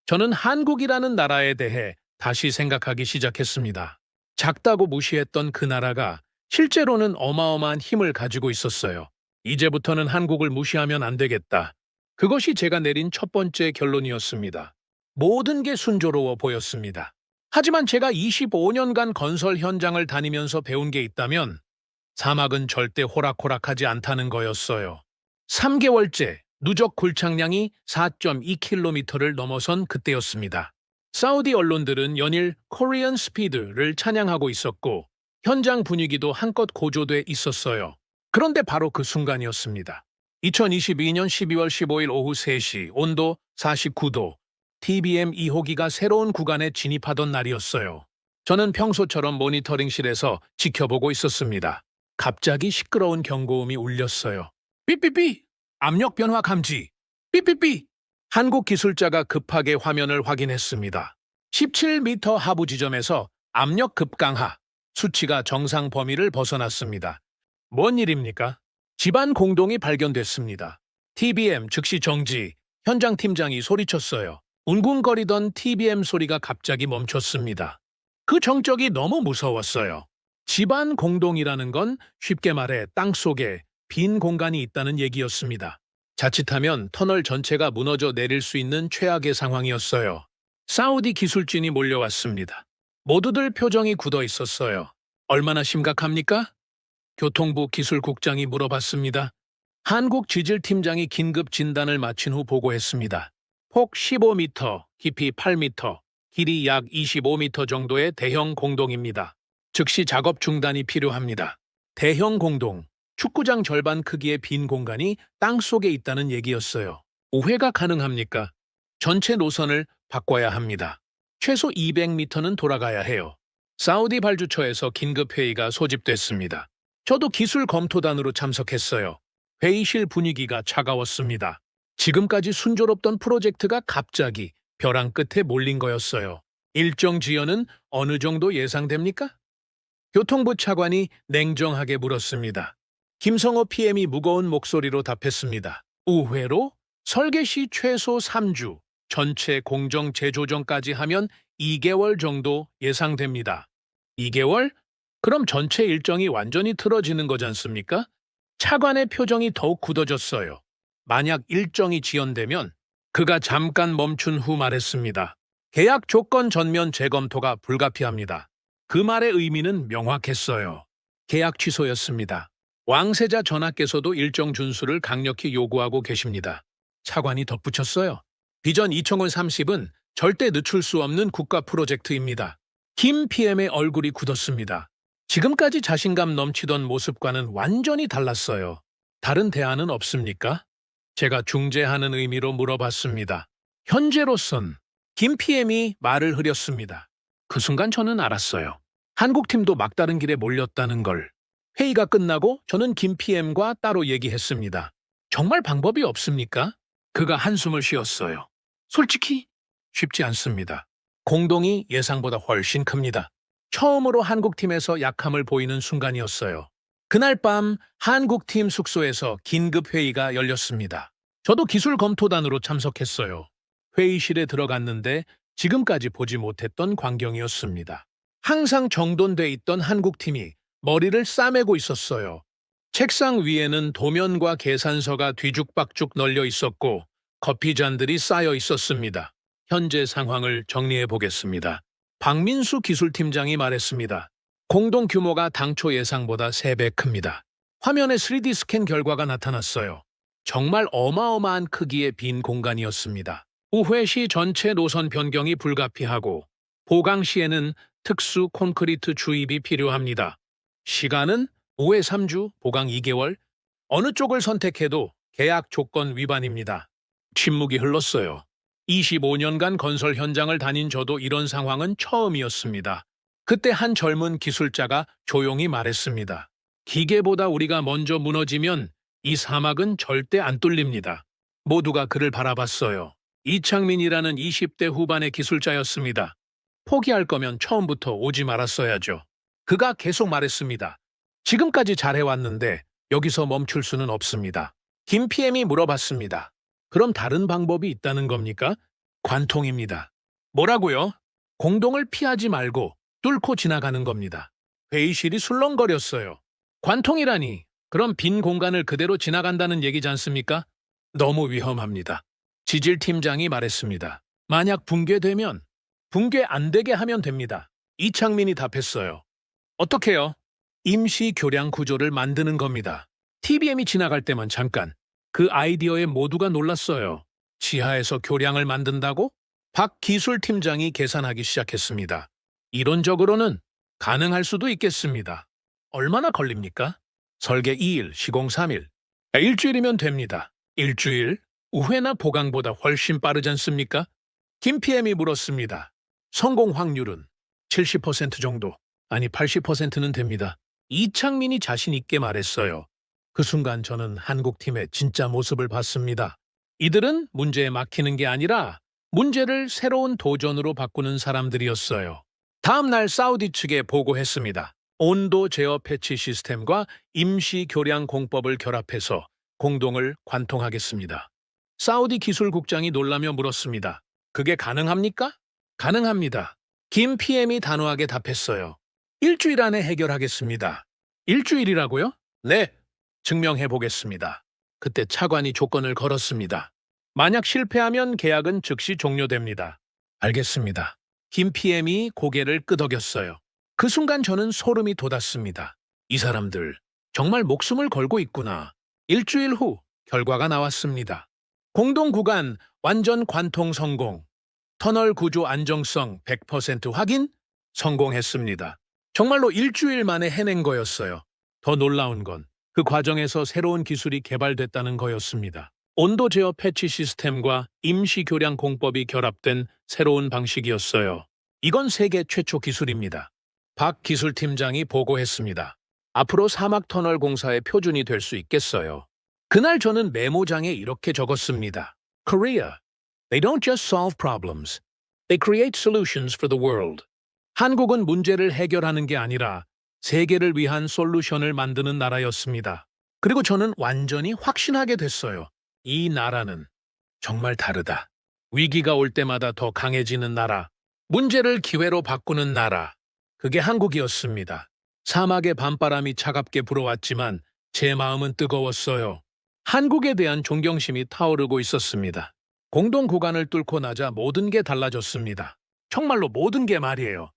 Speaker 1: 저는 한국이라는 나라에 대해 다시 생각하기 시작했습니다. 작다고 무시했던 그 나라가 실제로는 어마어마한 힘을 가지고 있었어요. 이제부터는 한국을 무시하면 안 되겠다. 그것이 제가 내린 첫 번째 결론이었습니다. 모든 게 순조로워 보였습니다. 하지만 제가 25년간 건설 현장을 다니면서 배운 게 있다면 사막은 절대 호락호락하지 않다는 거였어요. 3개월째 누적 굴착량이 4.2km를 넘어선 그때였습니다. 사우디 언론들은 연일 코리안 스피드를 찬양하고 있었고 현장 분위기도 한껏 고조돼 있었어요. 그런데 바로 그 순간이었습니다. 2022년 12월 15일 오후 3시 온도 49도 TBM 2호기가 새로운 구간에 진입하던 날이었어요. 저는 평소처럼 모니터링실에서 지켜보고 있었습니다. 갑자기 시끄러운 경고음이 울렸어요. 삐삐삐! 압력 변화 감지! 삐삐삐! 한국 기술자가 급하게 화면을 확인했습니다. 17m 하부 지점에서 압력 급강하, 수치가 정상 범위를 벗어났습니다. 뭔 일입니까? 집안 공동이 발견됐습니다. TBM 즉시 정지, 현장 팀장이 소리쳤어요. 웅궁거리던 TBM 소리가 갑자기 멈췄습니다. 그 정적이 너무 무서웠어요. 집안 공동이라는 건 쉽게 말해 땅속에 빈 공간이 있다는 얘기였습니다. 자칫하면 터널 전체가 무너져 내릴 수 있는 최악의 상황이었어요. 사우디 기술진이 몰려왔습니다. 모두들 표정이 굳어 있었어요. 얼마나 심각합니까? 교통부 기술국장이 물어봤습니다. 한국 지질팀장이 긴급 진단을 마친 후 보고했습니다. 폭 15m, 깊이 8m, 길이 약 25m 정도의 대형 공동입니다. 즉시 작업 중단이 필요합니다. 대형 공동, 축구장 절반 크기의 빈 공간이 땅 속에 있다는 얘기였어요. 우회가 가능합니까? 전체 노선을 바꿔야 합니다. 최소 200m는 돌아가야 해요. 사우디 발주처에서 긴급회의가 소집됐습니다. 저도 기술 검토단으로 참석했어요. 회의실 분위기가 차가웠습니다. 지금까지 순조롭던 프로젝트가 갑자기 벼랑 끝에 몰린 거였어요. 일정 지연은 어느 정도 예상됩니까? 교통부 차관이 냉정하게 물었습니다. 김성호 PM이 무거운 목소리로 답했습니다. 우회로 설계 시 최소 3주, 전체 공정 재조정까지 하면 2개월 정도 예상됩니다. 2개월? 그럼 전체 일정이 완전히 틀어지는 거지 않습니까? 차관의 표정이 더욱 굳어졌어요. 만약 일정이 지연되면 그가 잠깐 멈춘 후 말했습니다. 계약 조건 전면 재검토가 불가피합니다. 그 말의 의미는 명확했어요. 계약 취소였습니다. 왕세자 전하께서도 일정 준수를 강력히 요구하고 계십니다. 차관이 덧붙였어요. 비전 2030은 절대 늦출 수 없는 국가 프로젝트입니다. 김 PM의 얼굴이 굳었습니다. 지금까지 자신감 넘치던 모습과는 완전히 달랐어요. 다른 대안은 없습니까? 제가 중재하는 의미로 물어봤습니다. 현재로선 김 PM이 말을 흐렸습니다. 그 순간 저는 알았어요. 한국팀도 막다른 길에 몰렸다는 걸. 회의가 끝나고 저는 김 PM과 따로 얘기했습니다. 정말 방법이 없습니까? 그가 한숨을 쉬었어요. 솔직히 쉽지 않습니다. 공동이 예상보다 훨씬 큽니다. 처음으로 한국팀에서 약함을 보이는 순간이었어요. 그날 밤 한국팀 숙소에서 긴급 회의가 열렸습니다. 저도 기술 검토단으로 참석했어요. 회의실에 들어갔는데 지금까지 보지 못했던 광경이었습니다. 항상 정돈돼 있던 한국팀이 머리를 싸매고 있었어요. 책상 위에는 도면과 계산서가 뒤죽박죽 널려 있었고 커피잔들이 쌓여 있었습니다. 현재 상황을 정리해 보겠습니다. 박민수 기술팀장이 말했습니다. 공동 규모가 당초 예상보다 3배 큽니다. 화면에 3D 스캔 결과가 나타났어요. 정말 어마어마한 크기의 빈 공간이었습니다. 우회 시 전체 노선 변경이 불가피하고 보강 시에는 특수 콘크리트 주입이 필요합니다. 시간은 우회 3주, 보강 2개월. 어느 쪽을 선택해도 계약 조건 위반입니다. 침묵이 흘렀어요. 25년간 건설 현장을 다닌 저도 이런 상황은 처음이었습니다. 그때 한 젊은 기술자가 조용히 말했습니다. 기계보다 우리가 먼저 무너지면 이 사막은 절대 안 뚫립니다. 모두가 그를 바라봤어요. 이창민이라는 20대 후반의 기술자였습니다. 포기할 거면 처음부터 오지 말았어야죠. 그가 계속 말했습니다. 지금까지 잘해왔는데 여기서 멈출 수는 없습니다. 김 PM이 물어봤습니다. 그럼 다른 방법이 있다는 겁니까? 관통입니다. 뭐라고요? 공동을 피하지 말고 뚫고 지나가는 겁니다. 회의실이 술렁거렸어요. 관통이라니, 그럼 빈 공간을 그대로 지나간다는 얘기지 않습니까? 너무 위험합니다. 지질팀장이 말했습니다. 만약 붕괴되면 붕괴 안 되게 하면 됩니다. 이창민이 답했어요. 어떻게요? 임시 교량 구조를 만드는 겁니다. TBM이 지나갈 때만 잠깐. 그 아이디어에 모두가 놀랐어요. 지하에서 교량을 만든다고? 박 기술팀장이 계산하기 시작했습니다. 이론적으로는 가능할 수도 있겠습니다. 얼마나 걸립니까? 설계 2일, 시공 3일. 일주일이면 됩니다. 일주일? 우회나 보강보다 훨씬 빠르지 않습니까? 김 PM이 물었습니다. 성공 확률은 70% 정도, 아니 80%는 됩니다. 이창민이 자신 있게 말했어요. 그 순간 저는 한국팀의 진짜 모습을 봤습니다. 이들은 문제에 막히는 게 아니라 문제를 새로운 도전으로 바꾸는 사람들이었어요. 다음 날 사우디 측에 보고했습니다. 온도 제어 패치 시스템과 임시 교량 공법을 결합해서 공동을 관통하겠습니다. 사우디 기술국장이 놀라며 물었습니다. 그게 가능합니까? 가능합니다. 김 PM이 단호하게 답했어요. 일주일 안에 해결하겠습니다. 일주일이라고요? 네, 증명해 보겠습니다. 그때 차관이 조건을 걸었습니다. 만약 실패하면 계약은 즉시 종료됩니다. 알겠습니다. 김 PM이 고개를 끄덕였어요. 그 순간 저는 소름이 돋았습니다. 이 사람들 정말 목숨을 걸고 있구나. 일주일 후 결과가 나왔습니다. 공동 구간 완전 관통 성공. 터널 구조 안정성 100% 확인 성공했습니다. 정말로 일주일 만에 해낸 거였어요. 더 놀라운 건 그 과정에서 새로운 기술이 개발됐다는 거였습니다. 온도 제어 패치 시스템과 임시 교량 공법이 결합된 새로운 방식이었어요. 이건 세계 최초 기술입니다. 박 기술팀장이 보고했습니다. 앞으로 사막 터널 공사의 표준이 될 수 있겠어요. 그날 저는 메모장에 이렇게 적었습니다. Korea, they don't just solve problems. They create solutions for the world. 한국은 문제를 해결하는 게 아니라 세계를 위한 솔루션을 만드는 나라였습니다. 그리고 저는 완전히 확신하게 됐어요. 이 나라는 정말 다르다. 위기가 올 때마다 더 강해지는 나라, 문제를 기회로 바꾸는 나라. 그게 한국이었습니다. 사막의 밤바람이 차갑게 불어왔지만 제 마음은 뜨거웠어요. 한국에 대한 존경심이 타오르고 있었습니다. 공동 구간을 뚫고 나자 모든 게 달라졌습니다. 정말로 모든 게 말이에요.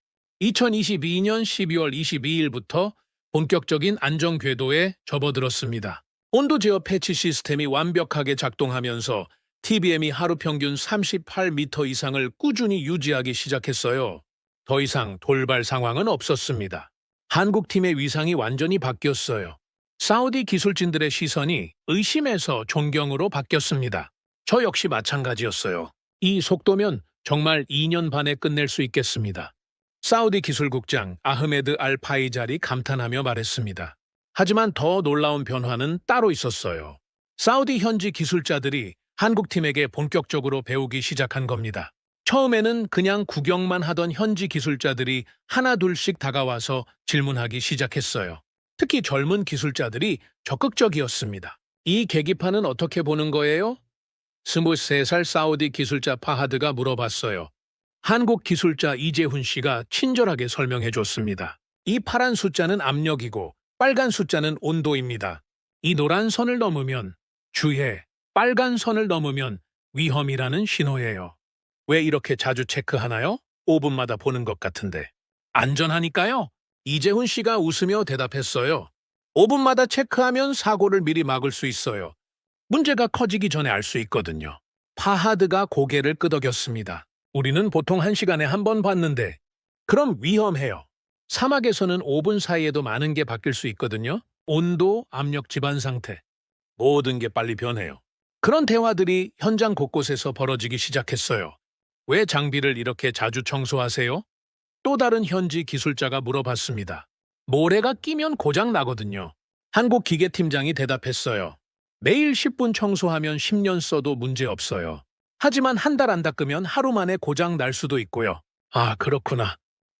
Speaker 1: 2022년 12월 22일부터 본격적인 안전 궤도에 접어들었습니다. 온도 제어 패치 시스템이 완벽하게 작동하면서 TBM이 하루 평균 38m 이상을 꾸준히 유지하기 시작했어요. 더 이상 돌발 상황은 없었습니다. 한국팀의 위상이 완전히 바뀌었어요. 사우디 기술진들의 시선이 의심에서 존경으로 바뀌었습니다. 저 역시 마찬가지였어요. 이 속도면 정말 2년 반에 끝낼 수 있겠습니다. 사우디 기술국장 아흐메드 알 파이잘이 감탄하며 말했습니다. 하지만 더 놀라운 변화는 따로 있었어요. 사우디 현지 기술자들이 한국팀에게 본격적으로 배우기 시작한 겁니다. 처음에는 그냥 구경만 하던 현지 기술자들이 하나둘씩 다가와서 질문하기 시작했어요. 특히 젊은 기술자들이 적극적이었습니다. 이 계기판은 어떻게 보는 거예요? 23살 사우디 기술자 파하드가 물어봤어요. 한국 기술자 이재훈 씨가 친절하게 설명해 줬습니다. 이 파란 숫자는 압력이고 빨간 숫자는 온도입니다. 이 노란 선을 넘으면 주의, 빨간 선을 넘으면 위험이라는 신호예요. 왜 이렇게 자주 체크하나요? 5분마다 보는 것 같은데. 안전하니까요. 이재훈 씨가 웃으며 대답했어요. 5분마다 체크하면 사고를 미리 막을 수 있어요. 문제가 커지기 전에 알 수 있거든요. 파하드가 고개를 끄덕였습니다. 우리는 보통 1시간에 한 번 봤는데 그럼 위험해요. 사막에서는 5분 사이에도 많은 게 바뀔 수 있거든요. 온도, 압력, 집안 상태. 모든 게 빨리 변해요. 그런 대화들이 현장 곳곳에서 벌어지기 시작했어요. 왜 장비를 이렇게 자주 청소하세요? 또 다른 현지 기술자가 물어봤습니다. 모래가 끼면 고장 나거든요. 한국 기계팀장이 대답했어요. 매일 10분 청소하면 10년 써도 문제 없어요. 하지만 한 달 안 닦으면 하루 만에 고장 날 수도 있고요. 아, 그렇구나.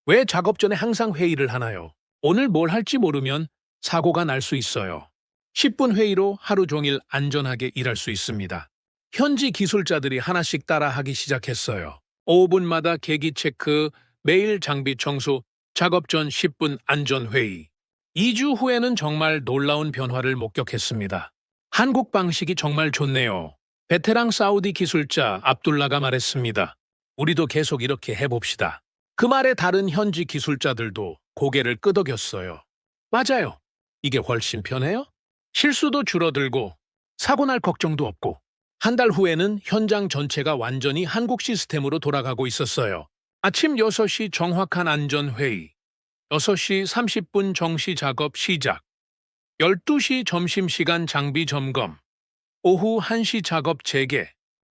Speaker 1: 왜 작업 전에 항상 회의를 하나요? 오늘 뭘 할지 모르면 사고가 날 수 있어요. 10분 회의로 하루 종일 안전하게 일할 수 있습니다. 현지 기술자들이 하나씩 따라하기 시작했어요. 5분마다 계기 체크, 매일 장비 청소, 작업 전 10분 안전회의. 2주 후에는 정말 놀라운 변화를 목격했습니다. 한국 방식이 정말 좋네요. 베테랑 사우디 기술자 압둘라가 말했습니다. 우리도 계속 이렇게 해봅시다. 그 말에 다른 현지 기술자들도 고개를 끄덕였어요. 맞아요. 이게 훨씬 편해요? 실수도 줄어들고 사고 날 걱정도 없고. 한 달 후에는 현장 전체가 완전히 한국 시스템으로 돌아가고 있었어요. 아침 6시 정확한 안전회의, 6시 30분 정시 작업 시작, 12시 점심시간 장비 점검, 오후 1시 작업 재개,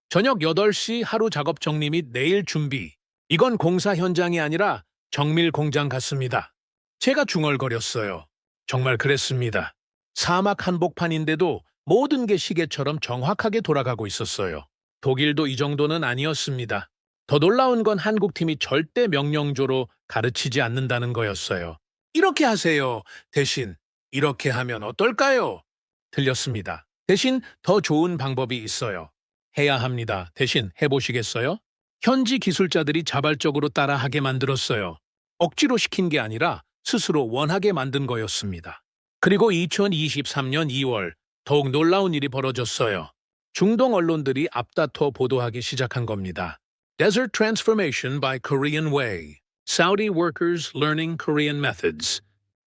Speaker 1: 저녁 8시 하루 작업 정리 및 내일 준비. 이건 공사 현장이 아니라 정밀 공장 같습니다. 제가 중얼거렸어요. 정말 그랬습니다. 사막 한복판인데도 모든 게 시계처럼 정확하게 돌아가고 있었어요. 독일도 이 정도는 아니었습니다. 더 놀라운 건 한국팀이 절대 명령조로 가르치지 않는다는 거였어요. 이렇게 하세요. 대신 이렇게 하면 어떨까요? 들렸습니다. 대신 더 좋은 방법이 있어요. 해야 합니다. 대신 해보시겠어요? 현지 기술자들이 자발적으로 따라하게 만들었어요. 억지로 시킨 게 아니라 스스로 원하게 만든 거였습니다. 그리고 2023년 2월 더욱 놀라운 일이 벌어졌어요. 중동 언론들이 앞다퉈 보도하기 시작한 겁니다. Desert Transformation by Korean Way. Saudi Workers Learning Korean Methods.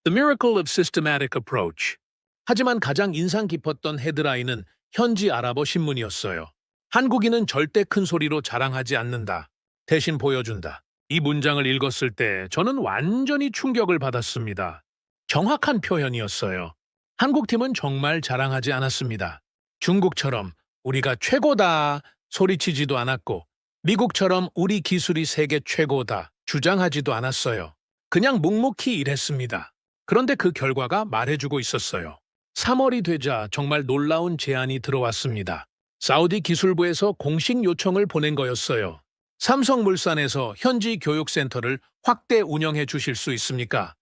Speaker 1: The Miracle of Systematic Approach. 하지만 가장 인상 깊었던 헤드라인은 현지 아랍어 신문이었어요. 한국인은 절대 큰 소리로 자랑하지 않는다. 대신 보여준다. 이 문장을 읽었을 때 저는 완전히 충격을 받았습니다. 정확한 표현이었어요. 한국팀은 정말 자랑하지 않았습니다. 중국처럼 우리가 최고다 소리치지도 않았고 미국처럼 우리 기술이 세계 최고다 주장하지도 않았어요. 그냥 묵묵히 일했습니다. 그런데 그 결과가 말해주고 있었어요. 3월이 되자 정말 놀라운 제안이 들어왔습니다. 사우디 기술부에서 공식 요청을 보낸 거였어요. 삼성물산에서 현지 교육센터를 확대 운영해 주실 수 있습니까?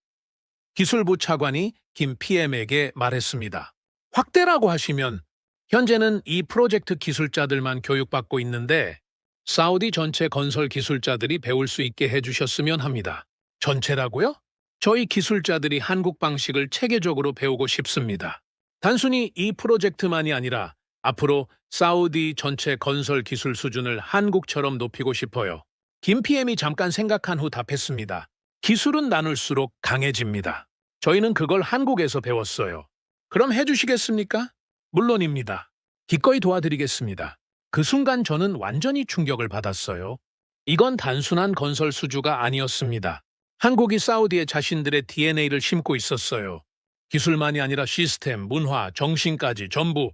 Speaker 1: 기술부 차관이 김 PM에게 말했습니다. 확대라고 하시면 현재는 이 프로젝트 기술자들만 교육받고 있는데 사우디 전체 건설 기술자들이 배울 수 있게 해주셨으면 합니다. 전체라고요? 저희 기술자들이 한국 방식을 체계적으로 배우고 싶습니다. 단순히 이 프로젝트만이 아니라 앞으로 사우디 전체 건설 기술 수준을 한국처럼 높이고 싶어요. 김 PM이 잠깐 생각한 후 답했습니다. 기술은 나눌수록 강해집니다. 저희는 그걸 한국에서 배웠어요. 그럼 해주시겠습니까? 물론입니다. 기꺼이 도와드리겠습니다. 그 순간 저는 완전히 충격을 받았어요. 이건 단순한 건설 수주가 아니었습니다. 한국이 사우디에 자신들의 DNA를 심고 있었어요. 기술만이 아니라 시스템, 문화, 정신까지 전부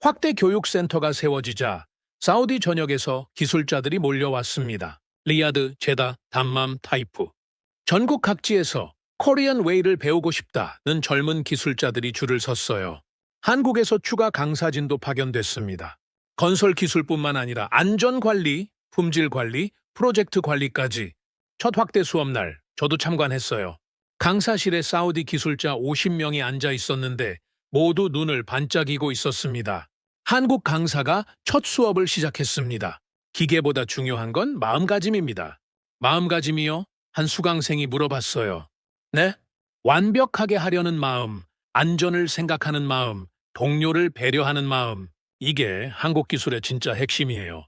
Speaker 1: 확대 교육센터가 세워지자 사우디 전역에서 기술자들이 몰려왔습니다. 리야드, 제다, 담맘, 타이프. 전국 각지에서 코리안 웨이를 배우고 싶다는 젊은 기술자들이 줄을 섰어요. 한국에서 추가 강사진도 파견됐습니다. 건설 기술뿐만 아니라 안전관리, 품질관리, 프로젝트 관리까지 첫 확대 수업날 저도 참관했어요. 강사실에 사우디 기술자 50명이 앉아 있었는데 모두 눈을 반짝이고 있었습니다. 한국 강사가 첫 수업을 시작했습니다. 기계보다 중요한 건 마음가짐입니다. 마음가짐이요? 한 수강생이 물어봤어요. 네? 완벽하게 하려는 마음, 안전을 생각하는 마음, 동료를 배려하는 마음. 이게 한국 기술의 진짜 핵심이에요.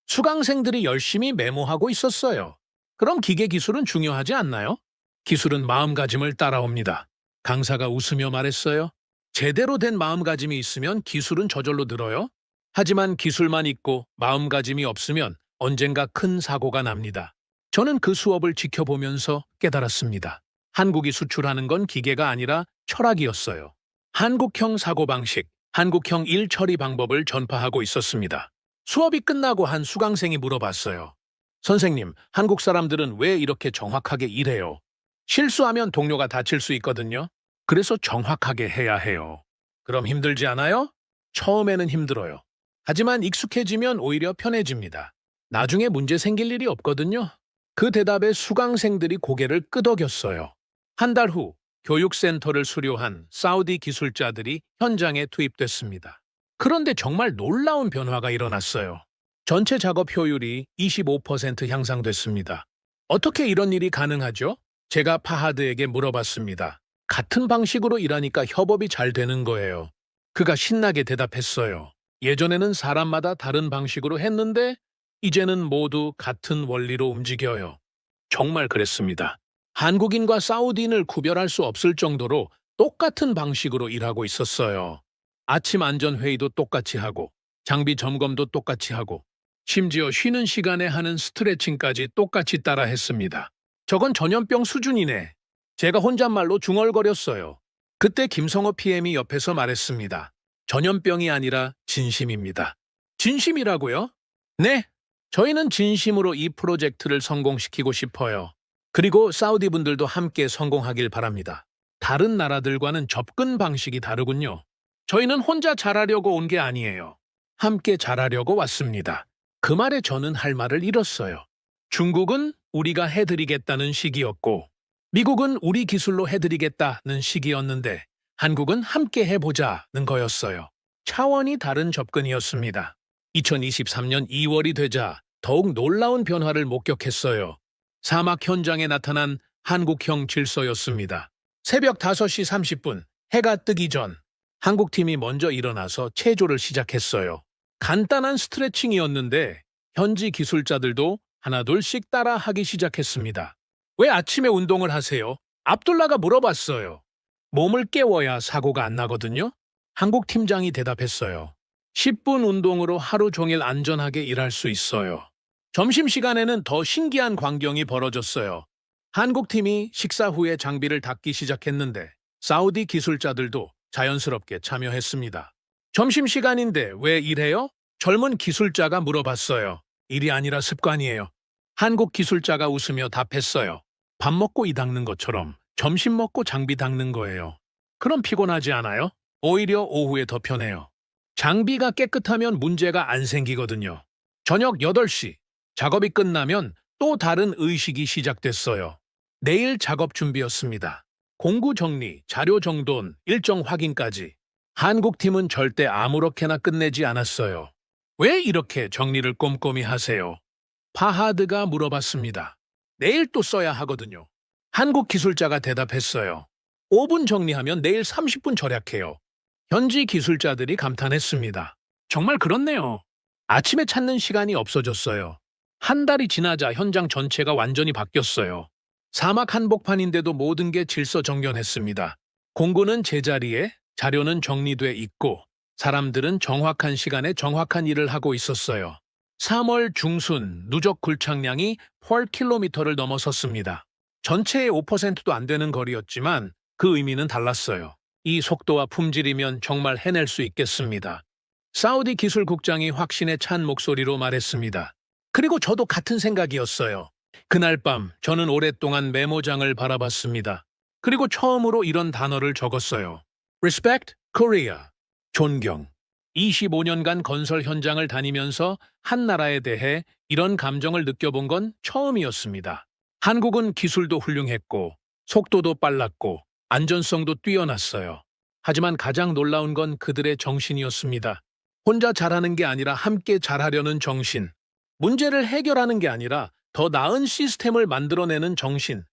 Speaker 1: 수강생들이 열심히 메모하고 있었어요. 그럼 기계 기술은 중요하지 않나요? 기술은 마음가짐을 따라옵니다. 강사가 웃으며 말했어요. 제대로 된 마음가짐이 있으면 기술은 저절로 늘어요. 하지만 기술만 있고 마음가짐이 없으면 언젠가 큰 사고가 납니다. 저는 그 수업을 지켜보면서 깨달았습니다. 한국이 수출하는 건 기계가 아니라 철학이었어요. 한국형 사고방식, 한국형 일 처리 방법을 전파하고 있었습니다. 수업이 끝나고 한 수강생이 물어봤어요. 선생님, 한국 사람들은 왜 이렇게 정확하게 일해요? 실수하면 동료가 다칠 수 있거든요. 그래서 정확하게 해야 해요. 그럼 힘들지 않아요? 처음에는 힘들어요. 하지만 익숙해지면 오히려 편해집니다. 나중에 문제 생길 일이 없거든요. 그 대답에 수강생들이 고개를 끄덕였어요. 한 달 후 교육센터를 수료한 사우디 기술자들이 현장에 투입됐습니다. 그런데 정말 놀라운 변화가 일어났어요. 전체 작업 효율이 25% 향상됐습니다. 어떻게 이런 일이 가능하죠? 제가 파하드에게 물어봤습니다. 같은 방식으로 일하니까 협업이 잘 되는 거예요. 그가 신나게 대답했어요. 예전에는 사람마다 다른 방식으로 했는데 이제는 모두 같은 원리로 움직여요. 정말 그랬습니다. 한국인과 사우디인을 구별할 수 없을 정도로 똑같은 방식으로 일하고 있었어요. 아침 안전회의도 똑같이 하고 장비 점검도 똑같이 하고 심지어 쉬는 시간에 하는 스트레칭까지 똑같이 따라 했습니다. 저건 전염병 수준이네. 제가 혼잣말로 중얼거렸어요. 그때 김성호 PM이 옆에서 말했습니다. 전염병이 아니라 진심입니다. 진심이라고요? 네, 저희는 진심으로 이 프로젝트를 성공시키고 싶어요. 그리고 사우디 분들도 함께 성공하길 바랍니다. 다른 나라들과는 접근 방식이 다르군요. 저희는 혼자 잘하려고 온 게 아니에요. 함께 잘하려고 왔습니다. 그 말에 저는 할 말을 잃었어요. 중국은 우리가 해드리겠다는 식이었고 미국은 우리 기술로 해드리겠다는 식이었는데 한국은 함께 해보자는 거였어요. 차원이 다른 접근이었습니다. 2023년 2월이 되자 더욱 놀라운 변화를 목격했어요. 사막 현장에 나타난 한국형 질서였습니다. 새벽 5시 30분 해가 뜨기 전 한국팀이 먼저 일어나서 체조를 시작했어요. 간단한 스트레칭이었는데 현지 기술자들도 하나둘씩 따라 하기 시작했습니다. 왜 아침에 운동을 하세요? 압둘라가 물어봤어요. 몸을 깨워야 사고가 안 나거든요. 한국 팀장이 대답했어요. 10분 운동으로 하루 종일 안전하게 일할 수 있어요. 점심시간에는 더 신기한 광경이 벌어졌어요. 한국 팀이 식사 후에 장비를 닦기 시작했는데 사우디 기술자들도 자연스럽게 참여했습니다. 점심시간인데 왜 일해요? 젊은 기술자가 물어봤어요. 일이 아니라 습관이에요. 한국 기술자가 웃으며 답했어요. 밥 먹고 이 닦는 것처럼 점심 먹고 장비 닦는 거예요. 그럼 피곤하지 않아요? 오히려 오후에 더 편해요. 장비가 깨끗하면 문제가 안 생기거든요. 저녁 8시, 작업이 끝나면 또 다른 의식이 시작됐어요. 내일 작업 준비였습니다. 공구 정리, 자료 정돈, 일정 확인까지. 한국 팀은 절대 아무렇게나 끝내지 않았어요. 왜 이렇게 정리를 꼼꼼히 하세요? 파하드가 물어봤습니다. 내일 또 써야 하거든요. 한국 기술자가 대답했어요. 5분 정리하면 내일 30분 절약해요. 현지 기술자들이 감탄했습니다. 정말 그렇네요. 아침에 찾는 시간이 없어졌어요. 한 달이 지나자 현장 전체가 완전히 바뀌었어요. 사막 한복판인데도 모든 게 질서정연했습니다. 공구는 제자리에, 자료는 정리돼 있고 사람들은 정확한 시간에 정확한 일을 하고 있었어요. 3월 중순 누적 굴착량이 8km를 넘어섰습니다. 전체의 5%도 안 되는 거리였지만 그 의미는 달랐어요. 이 속도와 품질이면 정말 해낼 수 있겠습니다. 사우디 기술국장이 확신에 찬 목소리로 말했습니다. 그리고 저도 같은 생각이었어요. 그날 밤 저는 오랫동안 메모장을 바라봤습니다. 그리고 처음으로 이런 단어를 적었어요. Respect Korea. 존경. 25년간 건설 현장을 다니면서 한 나라에 대해 이런 감정을 느껴본 건 처음이었습니다. 한국은 기술도 훌륭했고 속도도 빨랐고 안전성도 뛰어났어요. 하지만 가장 놀라운 건 그들의 정신이었습니다. 혼자 잘하는 게 아니라 함께 잘하려는 정신. 문제를 해결하는 게 아니라 더 나은 시스템을 만들어내는 정신.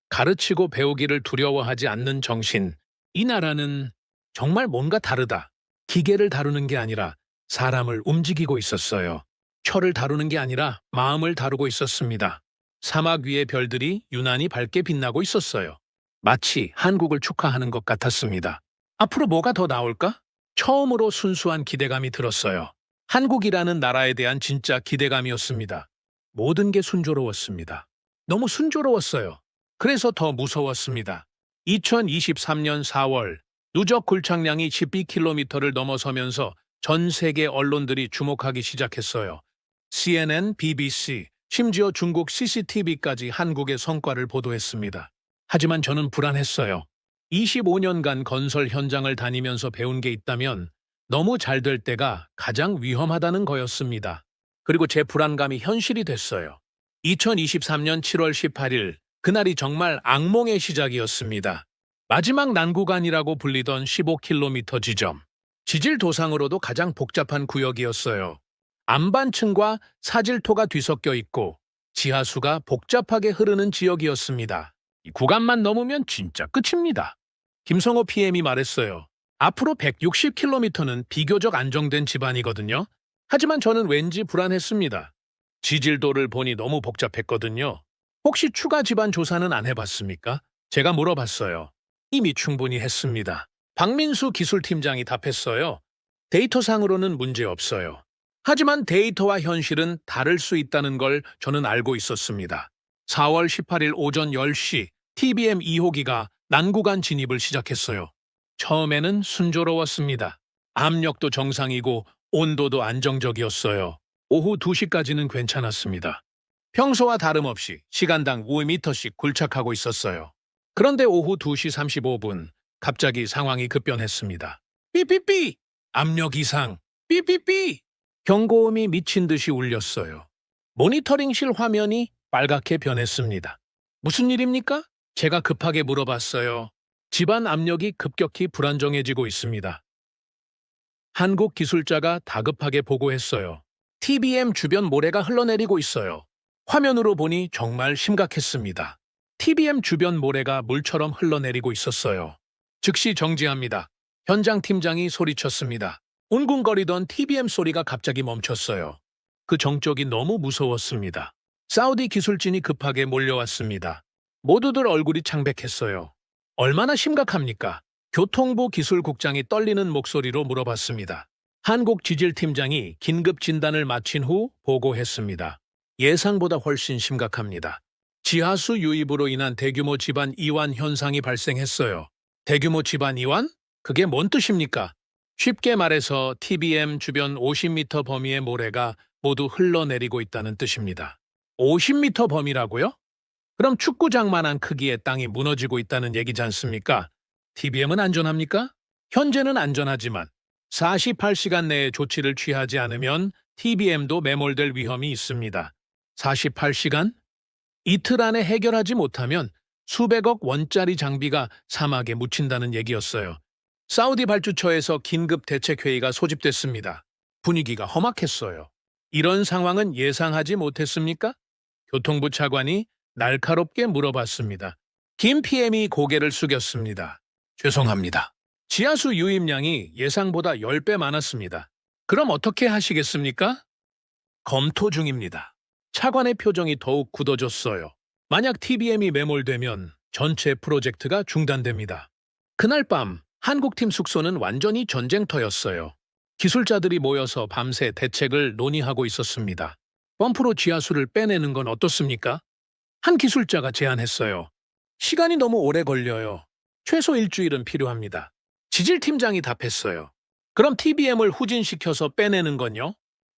Speaker 1: 가르치고 배우기를 두려워하지 않는 정신. 이 나라는 정말 뭔가 다르다. 기계를 다루는 게 아니라 사람을 움직이고 있었어요. 철을 다루는 게 아니라 마음을 다루고 있었습니다. 사막 위의 별들이 유난히 밝게 빛나고 있었어요. 마치 한국을 축하하는 것 같았습니다. 앞으로 뭐가 더 나올까? 처음으로 순수한 기대감이 들었어요. 한국이라는 나라에 대한 진짜 기대감이었습니다. 모든 게 순조로웠습니다. 너무 순조로웠어요. 그래서 더 무서웠습니다. 2023년 4월 누적 굴착량이 12km를 넘어서면서 전 세계 언론들이 주목하기 시작했어요. CNN, BBC, 심지어 중국 CCTV까지 한국의 성과를 보도했습니다. 하지만 저는 불안했어요. 25년간 건설 현장을 다니면서 배운 게 있다면 너무 잘 될 때가 가장 위험하다는 거였습니다. 그리고 제 불안감이 현실이 됐어요. 2023년 7월 18일, 그날이 정말 악몽의 시작이었습니다. 마지막 난구간이라고 불리던 15km 지점. 지질 도상으로도 가장 복잡한 구역이었어요. 안반층과 사질토가 뒤섞여 있고 지하수가 복잡하게 흐르는 지역이었습니다. 이 구간만 넘으면 진짜 끝입니다. 김성호 PM이 말했어요. 앞으로 160km는 비교적 안정된 집안이거든요. 하지만 저는 왠지 불안했습니다. 지질도를 보니 너무 복잡했거든요. 혹시 추가 집안 조사는 안 해봤습니까? 제가 물어봤어요. 이미 충분히 했습니다. 박민수 기술팀장이 답했어요. 데이터상으로는 문제 없어요. 하지만 데이터와 현실은 다를 수 있다는 걸 저는 알고 있었습니다. 4월 18일 오전 10시 TBM 2호기가 난구간 진입을 시작했어요. 처음에는 순조로웠습니다. 압력도 정상이고 온도도 안정적이었어요. 오후 2시까지는 괜찮았습니다. 평소와 다름없이 시간당 5m씩 굴착하고 있었어요. 그런데 오후 2시 35분 갑자기 상황이 급변했습니다. 삐삐삐! 압력 이상! 삐삐삐! 경고음이 미친 듯이 울렸어요. 모니터링실 화면이 빨갛게 변했습니다. 무슨 일입니까? 제가 급하게 물어봤어요. 집안 압력이 급격히 불안정해지고 있습니다. 한국 기술자가 다급하게 보고했어요. TBM 주변 모래가 흘러내리고 있어요. 화면으로 보니 정말 심각했습니다. TBM 주변 모래가 물처럼 흘러내리고 있었어요. 즉시 정지합니다. 현장 팀장이 소리쳤습니다. 웅궁거리던 TBM 소리가 갑자기 멈췄어요. 그 정적이 너무 무서웠습니다. 사우디 기술진이 급하게 몰려왔습니다. 모두들 얼굴이 창백했어요. 얼마나 심각합니까? 교통부 기술국장이 떨리는 목소리로 물어봤습니다. 한국 지질팀장이 긴급 진단을 마친 후 보고했습니다. 예상보다 훨씬 심각합니다. 지하수 유입으로 인한 대규모 집안 이완 현상이 발생했어요. 대규모 집안 이완? 그게 뭔 뜻입니까? 쉽게 말해서 TBM 주변 50m 범위의 모래가 모두 흘러내리고 있다는 뜻입니다. 50m 범위라고요? 그럼 축구장만한 크기의 땅이 무너지고 있다는 얘기지 않습니까? TBM은 안전합니까? 현재는 안전하지만 48시간 내에 조치를 취하지 않으면 TBM도 매몰될 위험이 있습니다. 48시간? 이틀 안에 해결하지 못하면 수백억 원짜리 장비가 사막에 묻힌다는 얘기였어요. 사우디 발주처에서 긴급 대책회의가 소집됐습니다. 분위기가 험악했어요. 이런 상황은 예상하지 못했습니까? 교통부 차관이 날카롭게 물어봤습니다. 김 PM이 고개를 숙였습니다. 죄송합니다. 지하수 유입량이 예상보다 10배 많았습니다. 그럼 어떻게 하시겠습니까? 검토 중입니다. 차관의 표정이 더욱 굳어졌어요. 만약 TBM이 매몰되면 전체 프로젝트가 중단됩니다. 그날 밤 한국팀 숙소는 완전히 전쟁터였어요. 기술자들이 모여서 밤새 대책을 논의하고 있었습니다. 펌프로 지하수를 빼내는 건 어떻습니까? 한 기술자가 제안했어요. 시간이 너무 오래 걸려요. 최소 일주일은 필요합니다. 지질팀장이 답했어요. 그럼 TBM을 후진시켜서 빼내는 건요?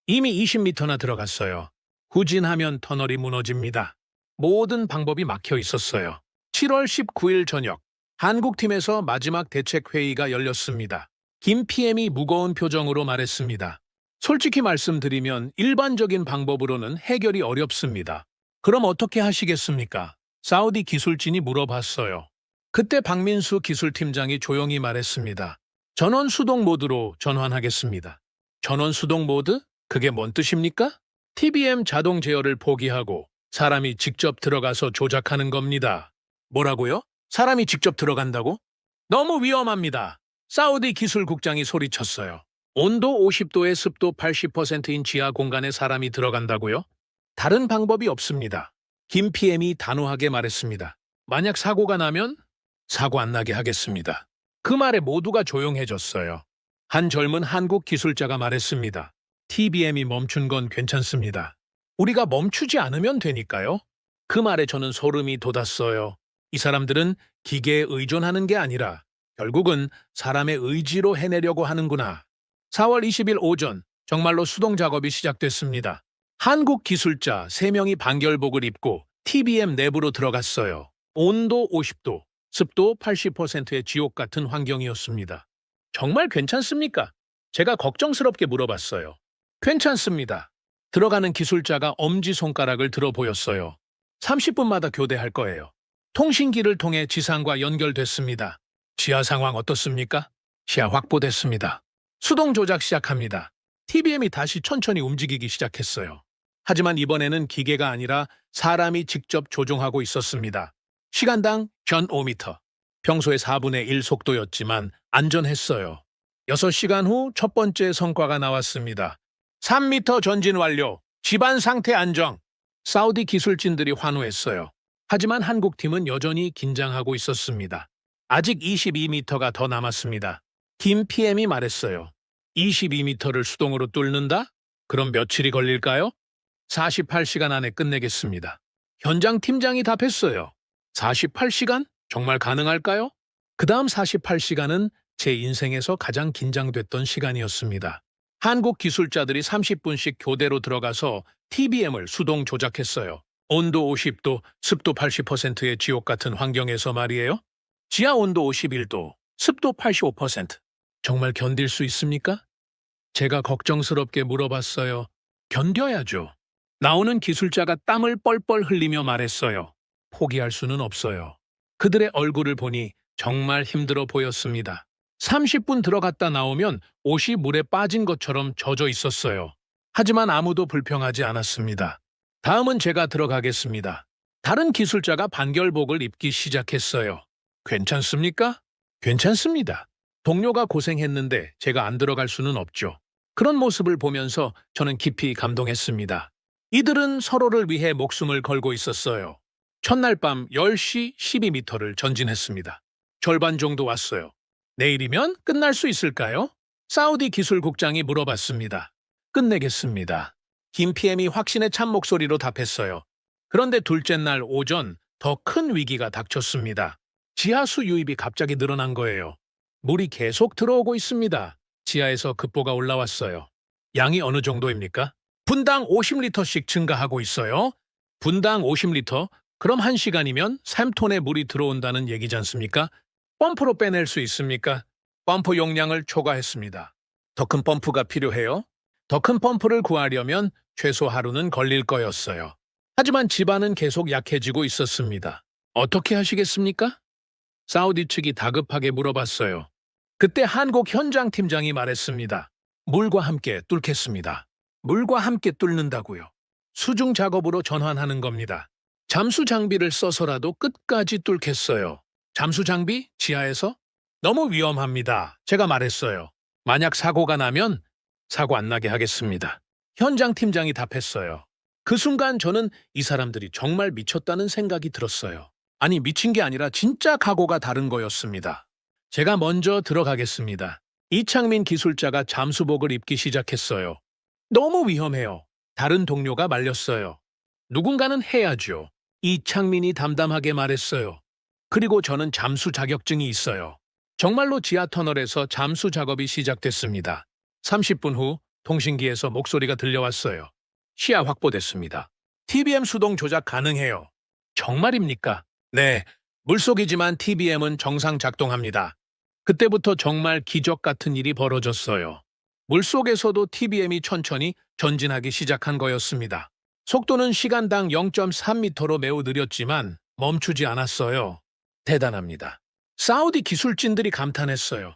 Speaker 1: 이미 20m나 들어갔어요. 후진하면 터널이 무너집니다. 모든 방법이 막혀 있었어요. 7월 19일 저녁, 한국팀에서 마지막 대책회의가 열렸습니다. 김 PM이 무거운 표정으로 말했습니다. 솔직히 말씀드리면 일반적인 방법으로는 해결이 어렵습니다. 그럼 어떻게 하시겠습니까? 사우디 기술진이 물어봤어요. 그때 박민수 기술팀장이 조용히 말했습니다. 전원 수동 모드로 전환하겠습니다. 전원 수동 모드? 그게 뭔 뜻입니까? TBM 자동 제어를 포기하고 사람이 직접 들어가서 조작하는 겁니다. 뭐라고요? 사람이 직접 들어간다고? 너무 위험합니다. 사우디 기술국장이 소리쳤어요. 온도 50도에 습도 80%인 지하 공간에 사람이 들어간다고요? 다른 방법이 없습니다. 김 PM이 단호하게 말했습니다. 만약 사고가 나면 사고 안 나게 하겠습니다. 그 말에 모두가 조용해졌어요. 한 젊은 한국 기술자가 말했습니다. TBM이 멈춘 건 괜찮습니다. 우리가 멈추지 않으면 되니까요. 그 말에 저는 소름이 돋았어요. 이 사람들은 기계에 의존하는 게 아니라 결국은 사람의 의지로 해내려고 하는구나. 4월 20일 오전 정말로 수동 작업이 시작됐습니다. 한국 기술자 3명이 반결복을 입고 TBM 내부로 들어갔어요. 온도 50도, 습도 80%의 지옥 같은 환경이었습니다. 정말 괜찮습니까? 제가 걱정스럽게 물어봤어요. 괜찮습니다. 들어가는 기술자가 엄지손가락을 들어 보였어요. 30분마다 교대할 거예요. 통신기를 통해 지상과 연결됐습니다. 지하 상황 어떻습니까? 시야 확보됐습니다. 수동 조작 시작합니다. TBM이 다시 천천히 움직이기 시작했어요. 하지만 이번에는 기계가 아니라 사람이 직접 조종하고 있었습니다. 시간당 전 5m. 평소의 4분의 1 속도였지만 안전했어요. 6시간 후 첫 번째 성과가 나왔습니다. 3m 전진 완료. 집안 상태 안정. 사우디 기술진들이 환호했어요. 하지만 한국팀은 여전히 긴장하고 있었습니다. 아직 22m가 더 남았습니다. 김 PM이 말했어요. 22m를 수동으로 뚫는다? 그럼 며칠이 걸릴까요? 48시간 안에 끝내겠습니다. 현장 팀장이 답했어요. 48시간? 정말 가능할까요? 그 다음 48시간은 제 인생에서 가장 긴장됐던 시간이었습니다. 한국 기술자들이 30분씩 교대로 들어가서 TBM을 수동 조작했어요. 온도 50도, 습도 80%의 지옥 같은 환경에서 말이에요. 지하 온도 51도, 습도 85%. 정말 견딜 수 있습니까? 제가 걱정스럽게 물어봤어요. 견뎌야죠. 나오는 기술자가 땀을 뻘뻘 흘리며 말했어요. 포기할 수는 없어요. 그들의 얼굴을 보니 정말 힘들어 보였습니다. 30분 들어갔다 나오면 옷이 물에 빠진 것처럼 젖어 있었어요. 하지만 아무도 불평하지 않았습니다. 다음은 제가 들어가겠습니다. 다른 기술자가 반결복을 입기 시작했어요. 괜찮습니까? 괜찮습니다. 동료가 고생했는데 제가 안 들어갈 수는 없죠. 그런 모습을 보면서 저는 깊이 감동했습니다. 이들은 서로를 위해 목숨을 걸고 있었어요. 첫날 밤 10시 12m를 전진했습니다. 절반 정도 왔어요. 내일이면 끝날 수 있을까요? 사우디 기술국장이 물어봤습니다. 끝내겠습니다. 김 PM이 확신에 찬 목소리로 답했어요. 그런데 둘째 날 오전 더 큰 위기가 닥쳤습니다. 지하수 유입이 갑자기 늘어난 거예요. 물이 계속 들어오고 있습니다. 지하에서 급보가 올라왔어요. 양이 어느 정도입니까? 분당 50리터씩 증가하고 있어요. 분당 50리터? 그럼 1시간이면 3톤의 물이 들어온다는 얘기지 않습니까? 펌프로 빼낼 수 있습니까? 펌프 용량을 초과했습니다. 더 큰 펌프가 필요해요? 더 큰 펌프를 구하려면 최소 하루는 걸릴 거였어요. 하지만 집안은 계속 약해지고 있었습니다. 어떻게 하시겠습니까? 사우디 측이 다급하게 물어봤어요. 그때 한국 현장 팀장이 말했습니다. 물과 함께 뚫겠습니다. 물과 함께 뚫는다고요. 수중 작업으로 전환하는 겁니다. 잠수 장비를 써서라도 끝까지 뚫겠어요. 잠수 장비? 지하에서? 너무 위험합니다. 제가 말했어요. 만약 사고가 나면 사고 안 나게 하겠습니다. 현장 팀장이 답했어요. 그 순간 저는 이 사람들이 정말 미쳤다는 생각이 들었어요. 아니, 미친 게 아니라 진짜 각오가 다른 거였습니다. 제가 먼저 들어가겠습니다. 이창민 기술자가 잠수복을 입기 시작했어요. 너무 위험해요. 다른 동료가 말렸어요. 누군가는 해야죠. 이창민이 담담하게 말했어요. 그리고 저는 잠수 자격증이 있어요. 정말로 지하 터널에서 잠수 작업이 시작됐습니다. 30분 후 통신기에서 목소리가 들려왔어요. 시야 확보됐습니다. TBM 수동 조작 가능해요. 정말입니까? 네, 물속이지만 TBM은 정상 작동합니다. 그때부터 정말 기적 같은 일이 벌어졌어요. 물속에서도 TBM이 천천히 전진하기 시작한 거였습니다. 속도는 시간당 0.3m로 매우 느렸지만 멈추지 않았어요. 대단합니다. 사우디 기술진들이 감탄했어요.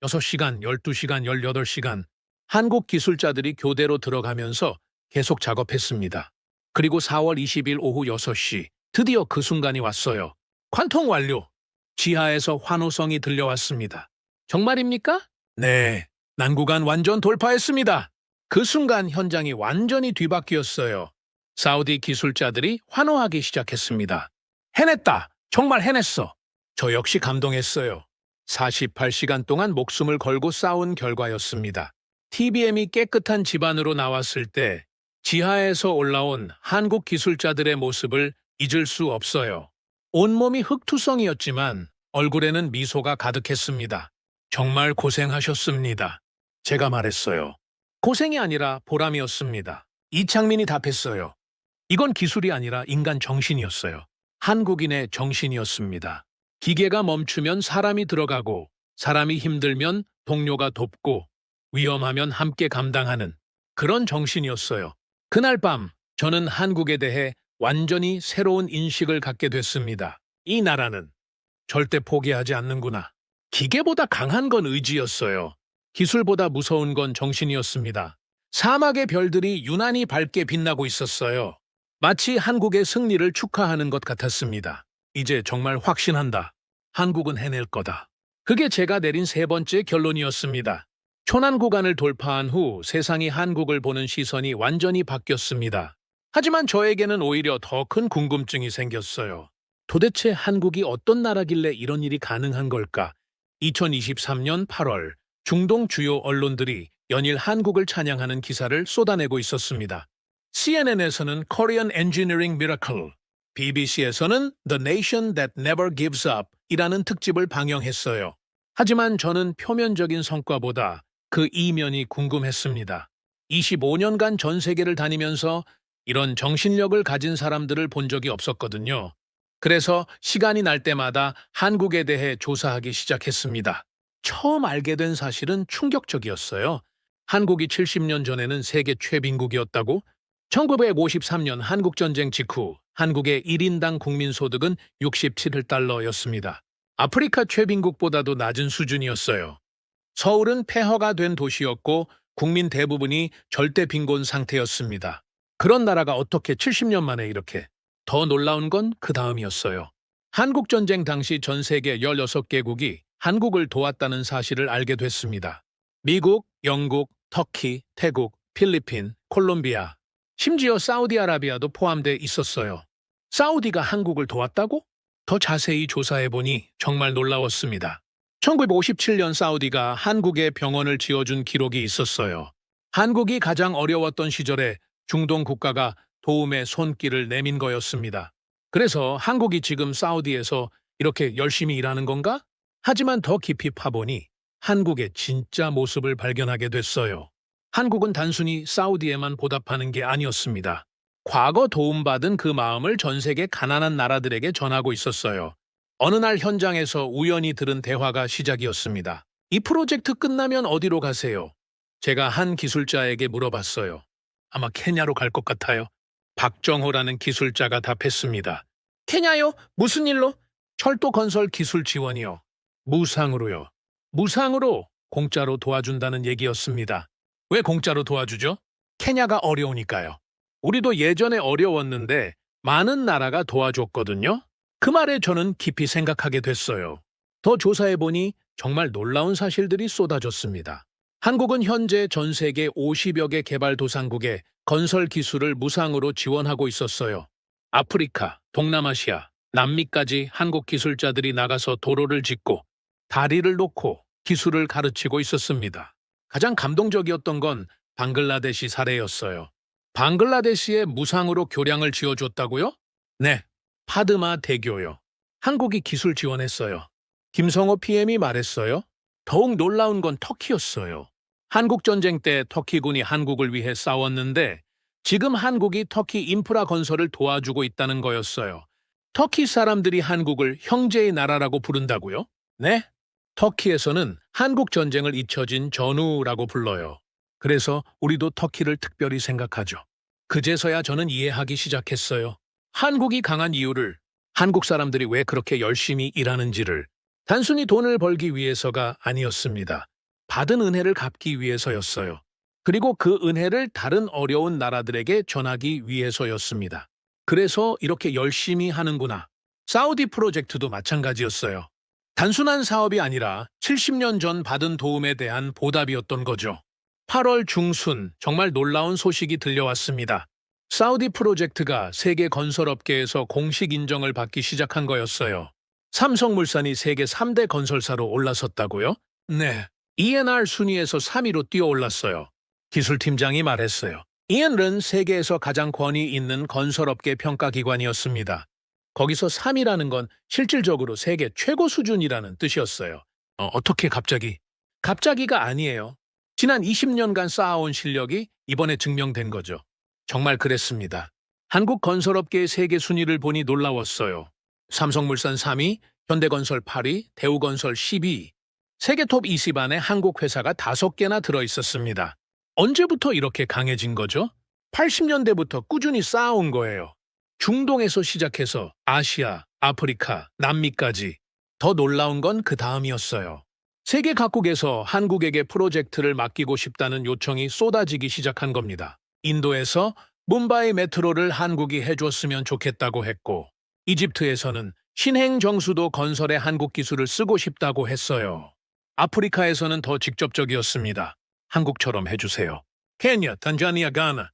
Speaker 1: 6시간, 12시간, 18시간 한국 기술자들이 교대로 들어가면서 계속 작업했습니다. 그리고 4월 20일 오후 6시 드디어 그 순간이 왔어요. 관통 완료. 지하에서 환호성이 들려왔습니다. 정말입니까? 네. 난구간 완전 돌파했습니다. 그 순간 현장이 완전히 뒤바뀌었어요. 사우디 기술자들이 환호하기 시작했습니다. 해냈다! 정말 해냈어! 저 역시 감동했어요. 48시간 동안 목숨을 걸고 싸운 결과였습니다. TBM이 깨끗한 집안으로 나왔을 때 지하에서 올라온 한국 기술자들의 모습을 잊을 수 없어요. 온몸이 흙투성이었지만 얼굴에는 미소가 가득했습니다. 정말 고생하셨습니다. 제가 말했어요. 고생이 아니라 보람이었습니다. 이창민이 답했어요. 이건 기술이 아니라 인간 정신이었어요. 한국인의 정신이었습니다. 기계가 멈추면 사람이 들어가고, 사람이 힘들면 동료가 돕고, 위험하면 함께 감당하는 그런 정신이었어요. 그날 밤 저는 한국에 대해 완전히 새로운 인식을 갖게 됐습니다. 이 나라는 절대 포기하지 않는구나. 기계보다 강한 건 의지였어요. 기술보다 무서운 건 정신이었습니다. 사막의 별들이 유난히 밝게 빛나고 있었어요. 마치 한국의 승리를 축하하는 것 같았습니다. 이제 정말 확신한다. 한국은 해낼 거다. 그게 제가 내린 세 번째 결론이었습니다. 초난 구간을 돌파한 후 세상이 한국을 보는 시선이 완전히 바뀌었습니다. 하지만 저에게는 오히려 더 큰 궁금증이 생겼어요. 도대체 한국이 어떤 나라길래 이런 일이 가능한 걸까? 2023년 8월 중동 주요 언론들이 연일 한국을 찬양하는 기사를 쏟아내고 있었습니다. CNN에서는 Korean Engineering Miracle, BBC에서는 The Nation That Never Gives Up 이라는 특집을 방영했어요. 하지만 저는 표면적인 성과보다 그 이면이 궁금했습니다. 25년간 전 세계를 다니면서 이런 정신력을 가진 사람들을 본 적이 없었거든요. 그래서 시간이 날 때마다 한국에 대해 조사하기 시작했습니다. 처음 알게 된 사실은 충격적이었어요. 한국이 70년 전에는 세계 최빈국이었다고? 1953년 한국전쟁 직후 한국의 1인당 국민소득은 67달러였습니다. 아프리카 최빈국보다도 낮은 수준이었어요. 서울은 폐허가 된 도시였고 국민 대부분이 절대 빈곤 상태였습니다. 그런 나라가 어떻게 70년 만에 이렇게. 더 놀라운 건 그 다음이었어요. 한국전쟁 당시 전 세계 16개국이 한국을 도왔다는 사실을 알게 됐습니다. 미국, 영국, 터키, 태국, 필리핀, 콜롬비아. 심지어 사우디아라비아도 포함돼 있었어요. 사우디가 한국을 도왔다고? 더 자세히 조사해보니 정말 놀라웠습니다. 1957년 사우디가 한국에 병원을 지어준 기록이 있었어요. 한국이 가장 어려웠던 시절에 중동 국가가 도움의 손길을 내민 거였습니다. 그래서 한국이 지금 사우디에서 이렇게 열심히 일하는 건가? 하지만 더 깊이 파보니 한국의 진짜 모습을 발견하게 됐어요. 한국은 단순히 사우디에만 보답하는 게 아니었습니다. 과거 도움받은 그 마음을 전 세계 가난한 나라들에게 전하고 있었어요. 어느 날 현장에서 우연히 들은 대화가 시작이었습니다. 이 프로젝트 끝나면 어디로 가세요? 제가 한 기술자에게 물어봤어요. 아마 케냐로 갈 것 같아요. 박정호라는 기술자가 답했습니다. 케냐요? 무슨 일로? 철도 건설 기술 지원이요. 무상으로요. 무상으로 공짜로 도와준다는 얘기였습니다. 왜 공짜로 도와주죠? 케냐가 어려우니까요. 우리도 예전에 어려웠는데 많은 나라가 도와줬거든요. 그 말에 저는 깊이 생각하게 됐어요. 더 조사해보니 정말 놀라운 사실들이 쏟아졌습니다. 한국은 현재 전 세계 50여 개 개발도상국에 건설 기술을 무상으로 지원하고 있었어요. 아프리카, 동남아시아, 남미까지 한국 기술자들이 나가서 도로를 짓고 다리를 놓고 기술을 가르치고 있었습니다. 가장 감동적이었던 건 방글라데시 사례였어요. 방글라데시에 무상으로 교량을 지어줬다고요? 네, 파드마 대교요. 한국이 기술 지원했어요. 김성호 PM이 말했어요. 더욱 놀라운 건 터키였어요. 한국 전쟁 때 터키군이 한국을 위해 싸웠는데 지금 한국이 터키 인프라 건설을 도와주고 있다는 거였어요. 터키 사람들이 한국을 형제의 나라라고 부른다고요? 네. 터키에서는 한국 전쟁을 잊혀진 전우라고 불러요. 그래서 우리도 터키를 특별히 생각하죠. 그제서야 저는 이해하기 시작했어요. 한국이 강한 이유를, 한국 사람들이 왜 그렇게 열심히 일하는지를 단순히 돈을 벌기 위해서가 아니었습니다. 받은 은혜를 갚기 위해서였어요. 그리고 그 은혜를 다른 어려운 나라들에게 전하기 위해서였습니다. 그래서 이렇게 열심히 하는구나. 사우디 프로젝트도 마찬가지였어요. 단순한 사업이 아니라 70년 전 받은 도움에 대한 보답이었던 거죠. 8월 중순 정말 놀라운 소식이 들려왔습니다. 사우디 프로젝트가 세계 건설업계에서 공식 인정을 받기 시작한 거였어요. 삼성물산이 세계 3대 건설사로 올라섰다고요? 네. ENR 순위에서 3위로 뛰어올랐어요. 기술팀장이 말했어요. ENR은 세계에서 가장 권위 있는 건설업계 평가기관이었습니다. 거기서 3위라는 건 실질적으로 세계 최고 수준이라는 뜻이었어요. 어떻게 갑자기? 갑자기가 아니에요. 지난 20년간 쌓아온 실력이 이번에 증명된 거죠. 정말 그랬습니다. 한국 건설업계의 세계 순위를 보니 놀라웠어요. 삼성물산 3위, 현대건설 8위, 대우건설 12위. 세계 톱 20 안에 한국 회사가 5개나 들어있었습니다. 언제부터 이렇게 강해진 거죠? 80년대부터 꾸준히 쌓아온 거예요. 중동에서 시작해서 아시아, 아프리카, 남미까지. 더 놀라운 건 그 다음이었어요. 세계 각국에서 한국에게 프로젝트를 맡기고 싶다는 요청이 쏟아지기 시작한 겁니다. 인도에서 뭄바이 메트로를 한국이 해줬으면 좋겠다고 했고, 이집트에서는 신행 정수도 건설에 한국 기술을 쓰고 싶다고 했어요. 아프리카에서는 더 직접적이었습니다. 한국처럼 해주세요. 케냐, 탄자니아, 가나.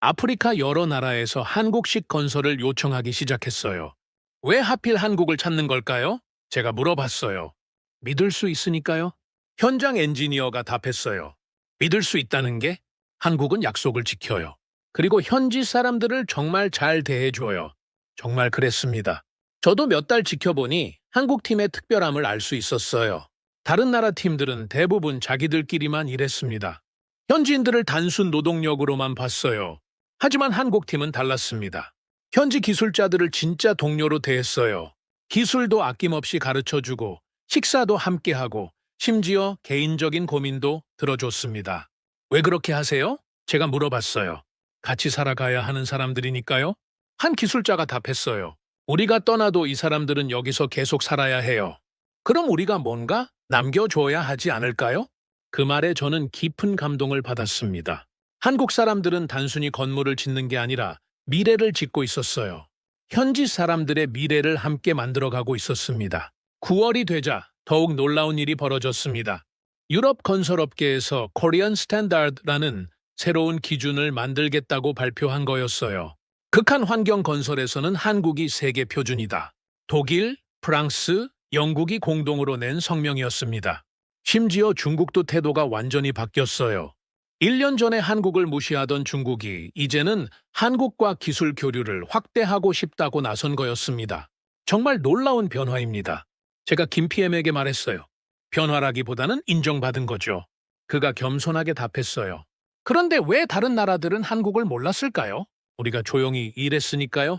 Speaker 1: 아프리카 여러 나라에서 한국식 건설을 요청하기 시작했어요. 왜 하필 한국을 찾는 걸까요? 제가 물어봤어요. 믿을 수 있으니까요? 현장 엔지니어가 답했어요. 믿을 수 있다는 게 한국은 약속을 지켜요. 그리고 현지 사람들을 정말 잘 대해줘요. 정말 그랬습니다. 저도 몇 달 지켜보니 한국 팀의 특별함을 알 수 있었어요. 다른 나라 팀들은 대부분 자기들끼리만 일했습니다. 현지인들을 단순 노동력으로만 봤어요. 하지만 한국 팀은 달랐습니다. 현지 기술자들을 진짜 동료로 대했어요. 기술도 아낌없이 가르쳐주고 식사도 함께하고 심지어 개인적인 고민도 들어줬습니다. 왜 그렇게 하세요? 제가 물어봤어요. 같이 살아가야 하는 사람들이니까요? 한 기술자가 답했어요. 우리가 떠나도 이 사람들은 여기서 계속 살아야 해요. 그럼 우리가 뭔가 남겨줘야 하지 않을까요? 그 말에 저는 깊은 감동을 받았습니다. 한국 사람들은 단순히 건물을 짓는 게 아니라 미래를 짓고 있었어요. 현지 사람들의 미래를 함께 만들어가고 있었습니다. 9월이 되자 더욱 놀라운 일이 벌어졌습니다. 유럽 건설업계에서 코리안 스탠다드라는 새로운 기준을 만들겠다고 발표한 거였어요. 극한 환경 건설에서는 한국이 세계 표준이다. 독일, 프랑스, 영국이 공동으로 낸 성명이었습니다. 심지어 중국도 태도가 완전히 바뀌었어요. 1년 전에 한국을 무시하던 중국이 이제는 한국과 기술 교류를 확대하고 싶다고 나선 거였습니다. 정말 놀라운 변화입니다. 제가 김 PM에게 말했어요. 변화라기보다는 인정받은 거죠. 그가 겸손하게 답했어요. 그런데 왜 다른 나라들은 한국을 몰랐을까요? 우리가 조용히 일했으니까요.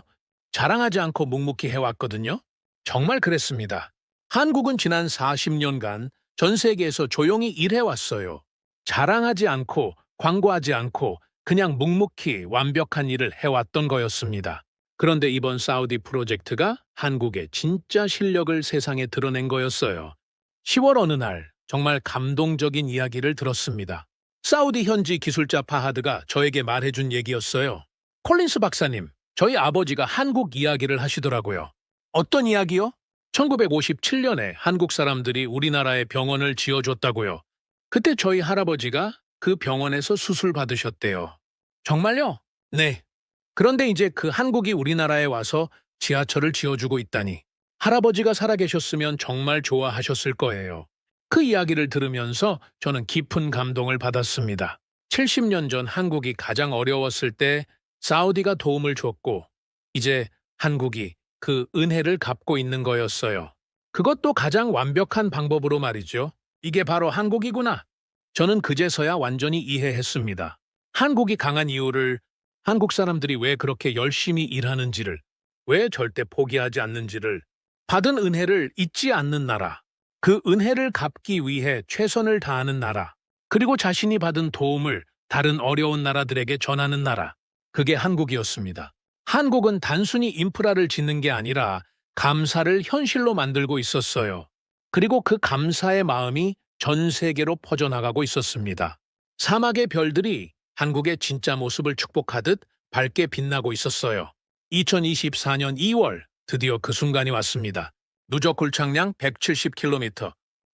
Speaker 1: 자랑하지 않고 묵묵히 해왔거든요. 정말 그랬습니다. 한국은 지난 40년간 전 세계에서 조용히 일해왔어요. 자랑하지 않고 광고하지 않고 그냥 묵묵히 완벽한 일을 해왔던 거였습니다. 그런데 이번 사우디 프로젝트가 한국의 진짜 실력을 세상에 드러낸 거였어요. 10월 어느 날 정말 감동적인 이야기를 들었습니다. 사우디 현지 기술자 파하드가 저에게 말해준 얘기였어요. 콜린스 박사님, 저희 아버지가 한국 이야기를 하시더라고요. 어떤 이야기요? 1957년에 한국 사람들이 우리나라에 병원을 지어줬다고요. 그때 저희 할아버지가 그 병원에서 수술 받으셨대요. 정말요? 네. 그런데 이제 그 한국이 우리나라에 와서 지하철을 지어주고 있다니. 할아버지가 살아계셨으면 정말 좋아하셨을 거예요. 그 이야기를 들으면서 저는 깊은 감동을 받았습니다. 70년 전 한국이 가장 어려웠을 때 사우디가 도움을 줬고, 이제 한국이 그 은혜를 갚고 있는 거였어요. 그것도 가장 완벽한 방법으로 말이죠. 이게 바로 한국이구나. 저는 그제서야 완전히 이해했습니다. 한국이 강한 이유를, 한국 사람들이 왜 그렇게 열심히 일하는지를, 왜 절대 포기하지 않는지를, 받은 은혜를 잊지 않는 나라, 그 은혜를 갚기 위해 최선을 다하는 나라, 그리고 자신이 받은 도움을 다른 어려운 나라들에게 전하는 나라, 그게 한국이었습니다. 한국은 단순히 인프라를 짓는 게 아니라 감사를 현실로 만들고 있었어요. 그리고 그 감사의 마음이 전 세계로 퍼져나가고 있었습니다. 사막의 별들이 한국의 진짜 모습을 축복하듯 밝게 빛나고 있었어요. 2024년 2월 드디어 그 순간이 왔습니다. 누적 굴착량 170km,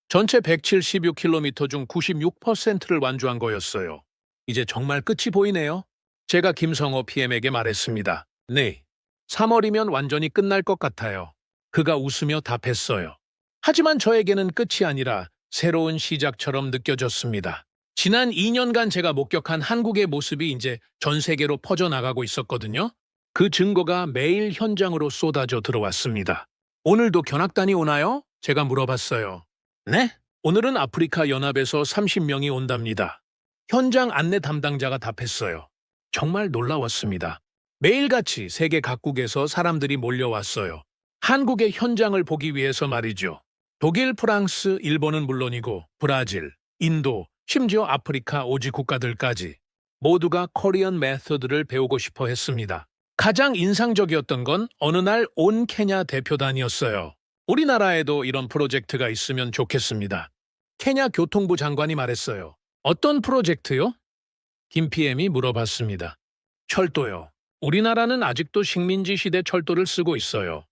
Speaker 1: 전체 176km 중 96%를 완주한 거였어요. 이제 정말 끝이 보이네요. 제가 김성호 PM에게 말했습니다. 네, 3월이면 완전히 끝날 것 같아요. 그가 웃으며 답했어요. 하지만 저에게는 끝이 아니라 새로운 시작처럼 느껴졌습니다. 지난 2년간 제가 목격한 한국의 모습이 이제 전 세계로 퍼져나가고 있었거든요. 그 증거가 매일 현장으로 쏟아져 들어왔습니다. 오늘도 견학단이 오나요? 제가 물어봤어요. 네, 오늘은 아프리카 연합에서 30명이 온답니다. 현장 안내 담당자가 답했어요. 정말 놀라웠습니다. 매일같이 세계 각국에서 사람들이 몰려왔어요. 한국의 현장을 보기 위해서 말이죠. 독일, 프랑스, 일본은 물론이고 브라질, 인도, 심지어 아프리카 오지 국가들까지 모두가 코리안 메서드를 배우고 싶어 했습니다. 가장 인상적이었던 건 어느 날 온 케냐 대표단이었어요. 우리나라에도 이런 프로젝트가 있으면 좋겠습니다. 케냐 교통부 장관이 말했어요. 어떤 프로젝트요? 김 PM이 물어봤습니다. 철도요. 우리나라는 아직도 식민지 시대 철도를 쓰고 있어요.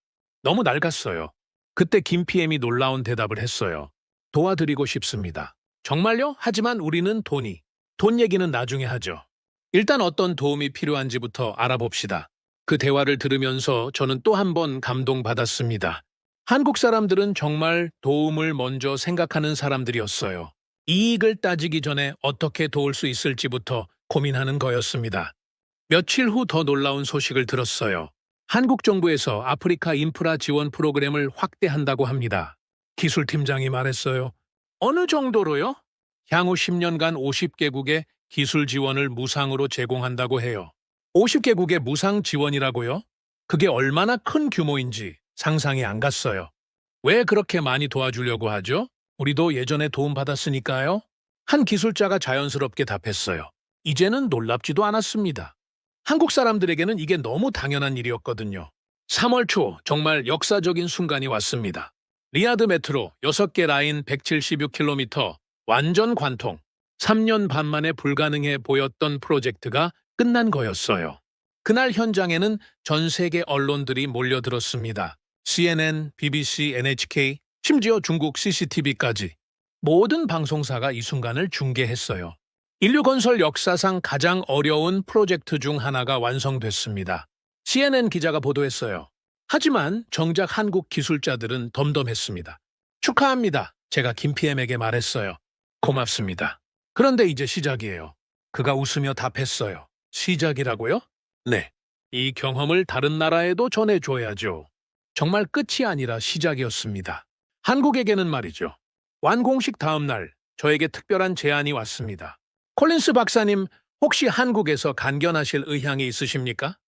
Speaker 1: 너무 낡았어요. 그때 김 PM이 놀라운 대답을 했어요. 도와드리고 싶습니다. 정말요? 하지만 우리는 돈 얘기는 나중에 하죠. 일단 어떤 도움이 필요한지부터 알아봅시다. 그 대화를 들으면서 저는 또 한 번 감동받았습니다. 한국 사람들은 정말 도움을 먼저 생각하는 사람들이었어요. 이익을 따지기 전에 어떻게 도울 수 있을지부터 고민하는 거였습니다. 며칠 후 더 놀라운 소식을 들었어요. 한국 정부에서 아프리카 인프라 지원 프로그램을 확대한다고 합니다. 기술팀장이 말했어요. 어느 정도로요? 향후 10년간 50개국에 기술 지원을 무상으로 제공한다고 해요. 50개국의 무상 지원이라고요? 그게 얼마나 큰 규모인지 상상이 안 갔어요. 왜 그렇게 많이 도와주려고 하죠? 우리도 예전에 도움받았으니까요. 한 기술자가 자연스럽게 답했어요. 이제는 놀랍지도 않았습니다. 한국 사람들에게는 이게 너무 당연한 일이었거든요. 3월 초 정말 역사적인 순간이 왔습니다. 리야드 메트로 6개 라인 176km 완전 관통. 3년 반 만에 불가능해 보였던 프로젝트가 끝난 거였어요. 그날 현장에는 전 세계 언론들이 몰려들었습니다. CNN, BBC, NHK, 심지어 중국 CCTV까지 모든 방송사가 이 순간을 중계했어요. 인류 건설 역사상 가장 어려운 프로젝트 중 하나가 완성됐습니다. CNN 기자가 보도했어요. 하지만 정작 한국 기술자들은 덤덤했습니다. 축하합니다. 제가 김PM에게 말했어요. 고맙습니다. 그런데 이제 시작이에요. 그가 웃으며 답했어요. 시작이라고요? 네. 이 경험을 다른 나라에도 전해줘야죠. 정말 끝이 아니라 시작이었습니다. 한국에게는 말이죠. 완공식 다음 날 저에게 특별한 제안이 왔습니다. 콜린스 박사님, 혹시 한국에서 간견하실 의향이 있으십니까?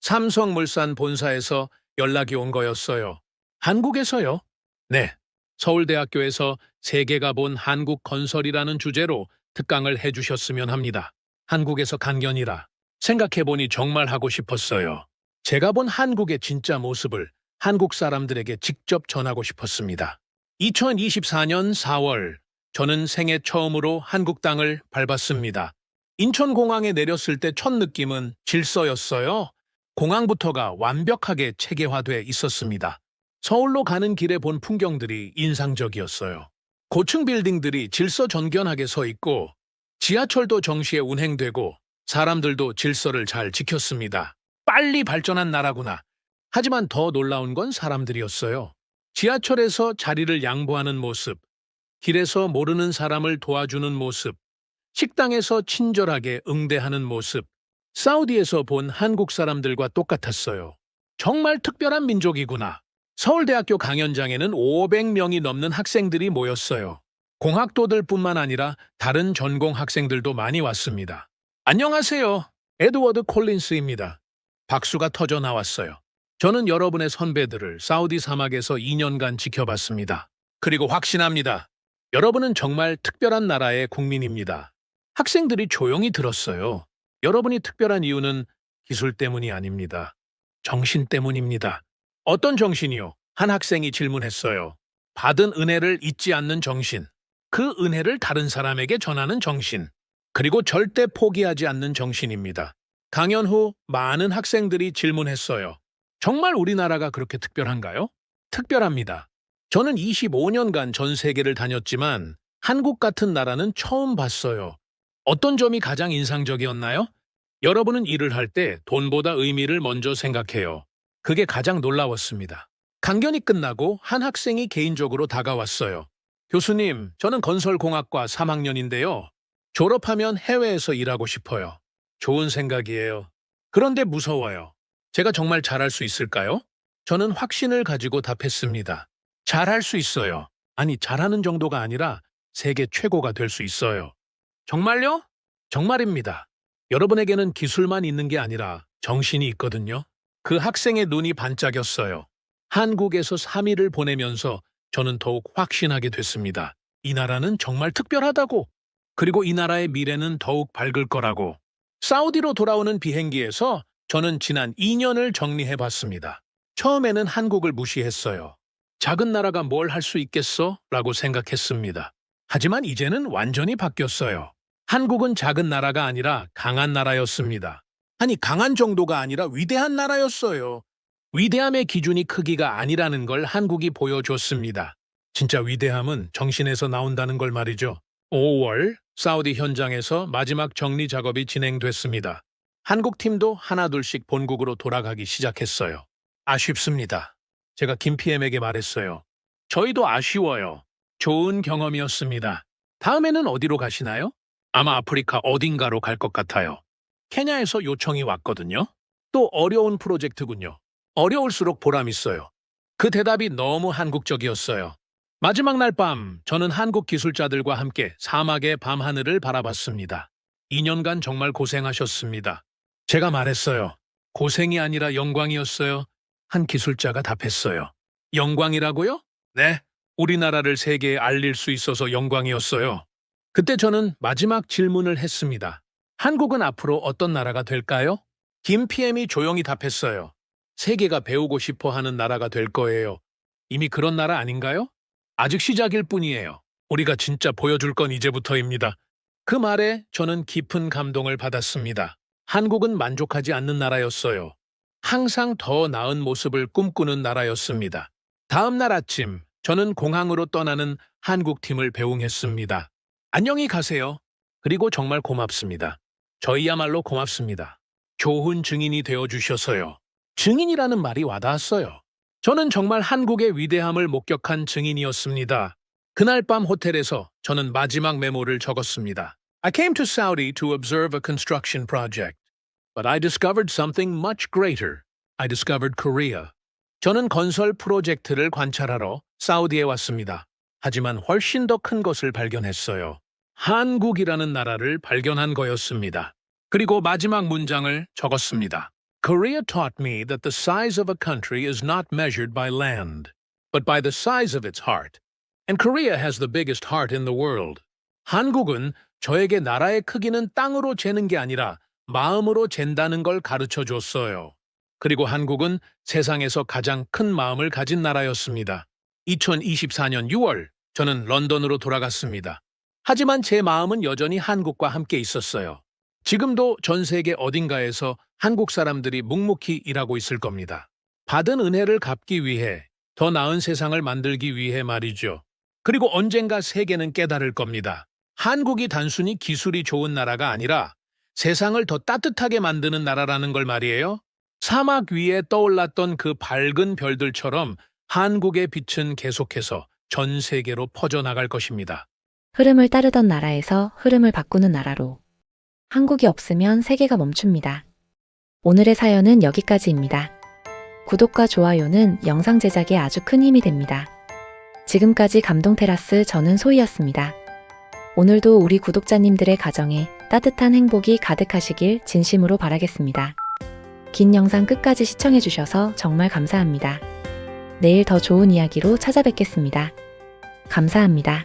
Speaker 1: 삼성물산 본사에서 연락이 온 거였어요. 한국에서요? 네. 서울대학교에서 세계가 본 한국 건설이라는 주제로 특강을 해주셨으면 합니다. 한국에서 간견이라 생각해보니 정말 하고 싶었어요. 제가 본 한국의 진짜 모습을 한국 사람들에게 직접 전하고 싶었습니다. 2024년 4월, 저는 생애 처음으로 한국 땅을 밟았습니다. 인천공항에 내렸을 때 첫 느낌은 질서였어요. 공항부터가 완벽하게 체계화돼 있었습니다. 서울로 가는 길에 본 풍경들이 인상적이었어요. 고층 빌딩들이 질서정연하게 서 있고 지하철도 정시에 운행되고 사람들도 질서를 잘 지켰습니다. 빨리 발전한 나라구나. 하지만 더 놀라운 건 사람들이었어요. 지하철에서 자리를 양보하는 모습, 길에서 모르는 사람을 도와주는 모습, 식당에서 친절하게 응대하는 모습, 사우디에서 본 한국 사람들과 똑같았어요. 정말 특별한 민족이구나. 서울대학교 강연장에는 500명이 넘는 학생들이 모였어요. 공학도들뿐만 아니라 다른 전공 학생들도 많이 왔습니다. 안녕하세요. 에드워드 콜린스입니다. 박수가 터져 나왔어요. 저는 여러분의 선배들을 사우디 사막에서 2년간 지켜봤습니다. 그리고 확신합니다. 여러분은 정말 특별한 나라의 국민입니다. 학생들이 조용히 들었어요. 여러분이 특별한 이유는 기술 때문이 아닙니다. 정신 때문입니다. 어떤 정신이요? 한 학생이 질문했어요. 받은 은혜를 잊지 않는 정신. 그 은혜를 다른 사람에게 전하는 정신. 그리고 절대 포기하지 않는 정신입니다. 강연 후 많은 학생들이 질문했어요. 정말 우리나라가 그렇게 특별한가요? 특별합니다. 저는 25년간 전 세계를 다녔지만 한국 같은 나라는 처음 봤어요. 어떤 점이 가장 인상적이었나요? 여러분은 일을 할 때 돈보다 의미를 먼저 생각해요. 그게 가장 놀라웠습니다. 강연이 끝나고 한 학생이 개인적으로 다가왔어요. 교수님, 저는 건설공학과 3학년인데요. 졸업하면 해외에서 일하고 싶어요. 좋은 생각이에요. 그런데 무서워요. 제가 정말 잘할 수 있을까요? 저는 확신을 가지고 답했습니다. 잘할 수 있어요. 아니, 잘하는 정도가 아니라 세계 최고가 될 수 있어요. 정말요? 정말입니다. 여러분에게는 기술만 있는 게 아니라 정신이 있거든요. 그 학생의 눈이 반짝였어요. 한국에서 3일을 보내면서 저는 더욱 확신하게 됐습니다. 이 나라는 정말 특별하다고. 그리고 이 나라의 미래는 더욱 밝을 거라고. 사우디로 돌아오는 비행기에서 저는 지난 2년을 정리해 봤습니다. 처음에는 한국을 무시했어요. 작은 나라가 뭘 할 수 있겠어? 라고 생각했습니다. 하지만 이제는 완전히 바뀌었어요. 한국은 작은 나라가 아니라 강한 나라였습니다. 아니, 강한 정도가 아니라 위대한 나라였어요. 위대함의 기준이 크기가 아니라는 걸 한국이 보여줬습니다. 진짜 위대함은 정신에서 나온다는 걸 말이죠. 5월, 사우디 현장에서 마지막 정리 작업이 진행됐습니다. 한국 팀도 하나둘씩 본국으로 돌아가기 시작했어요. 아쉽습니다. 제가 김PM에게 말했어요. 저희도 아쉬워요. 좋은 경험이었습니다. 다음에는 어디로 가시나요? 아마 아프리카 어딘가로 갈 것 같아요. 케냐에서 요청이 왔거든요. 또 어려운 프로젝트군요. 어려울수록 보람 있어요. 그 대답이 너무 한국적이었어요. 마지막 날 밤, 저는 한국 기술자들과 함께 사막의 밤하늘을 바라봤습니다. 2년간 정말 고생하셨습니다. 제가 말했어요. 고생이 아니라 영광이었어요. 한 기술자가 답했어요. 영광이라고요? 네. 우리나라를 세계에 알릴 수 있어서 영광이었어요. 그때 저는 마지막 질문을 했습니다. 한국은 앞으로 어떤 나라가 될까요? 김PM이 조용히 답했어요. 세계가 배우고 싶어 하는 나라가 될 거예요. 이미 그런 나라 아닌가요? 아직 시작일 뿐이에요. 우리가 진짜 보여줄 건 이제부터입니다. 그 말에 저는 깊은 감동을 받았습니다. 한국은 만족하지 않는 나라였어요. 항상 더 나은 모습을 꿈꾸는 나라였습니다. 다음 날 아침, 저는 공항으로 떠나는 한국 팀을 배웅했습니다. 안녕히 가세요. 그리고 정말 고맙습니다. 저희야말로 고맙습니다. 좋은 증인이 되어주셔서요. 증인이라는 말이 와닿았어요. 저는 정말 한국의 위대함을 목격한 증인이었습니다. 그날 밤 호텔에서 저는 마지막 메모를 적었습니다. I came to Saudi to observe a construction project. But I discovered something much greater. I discovered Korea. 저는 건설 프로젝트를 관찰하러 사우디에 왔습니다. 하지만 훨씬 더 큰 것을 발견했어요. 한국이라는 나라를 발견한 거였습니다. 그리고 마지막 문장을 적었습니다. Korea taught me that the size of a country is not measured by land, but by the size of its heart. And Korea has the biggest heart in the world. 한국은 저에게 나라의 크기는 땅으로 재는 게 아니라 마음으로 잰다는 걸 가르쳐 줬어요. 그리고 한국은 세상에서 가장 큰 마음을 가진 나라였습니다. 2024년 6월, 저는 런던으로 돌아갔습니다. 하지만 제 마음은 여전히 한국과 함께 있었어요. 지금도 전 세계 어딘가에서 한국 사람들이 묵묵히 일하고 있을 겁니다. 받은 은혜를 갚기 위해, 더 나은 세상을 만들기 위해 말이죠. 그리고 언젠가 세계는 깨달을 겁니다. 한국이 단순히 기술이 좋은 나라가 아니라 세상을 더 따뜻하게 만드는 나라라는 걸 말이에요. 사막 위에 떠올랐던 그 밝은 별들처럼 한국의 빛은 계속해서 전 세계로 퍼져나갈 것입니다.
Speaker 2: 흐름을 따르던 나라에서 흐름을 바꾸는 나라로. 한국이 없으면 세계가 멈춥니다. 오늘의 사연은 여기까지입니다. 구독과 좋아요는 영상 제작에 아주 큰 힘이 됩니다. 지금까지 감동테라스 저는 소희였습니다. 오늘도 우리 구독자님들의 가정에 따뜻한 행복이 가득하시길 진심으로 바라겠습니다. 긴 영상 끝까지 시청해주셔서 정말 감사합니다. 내일 더 좋은 이야기로 찾아뵙겠습니다. 감사합니다.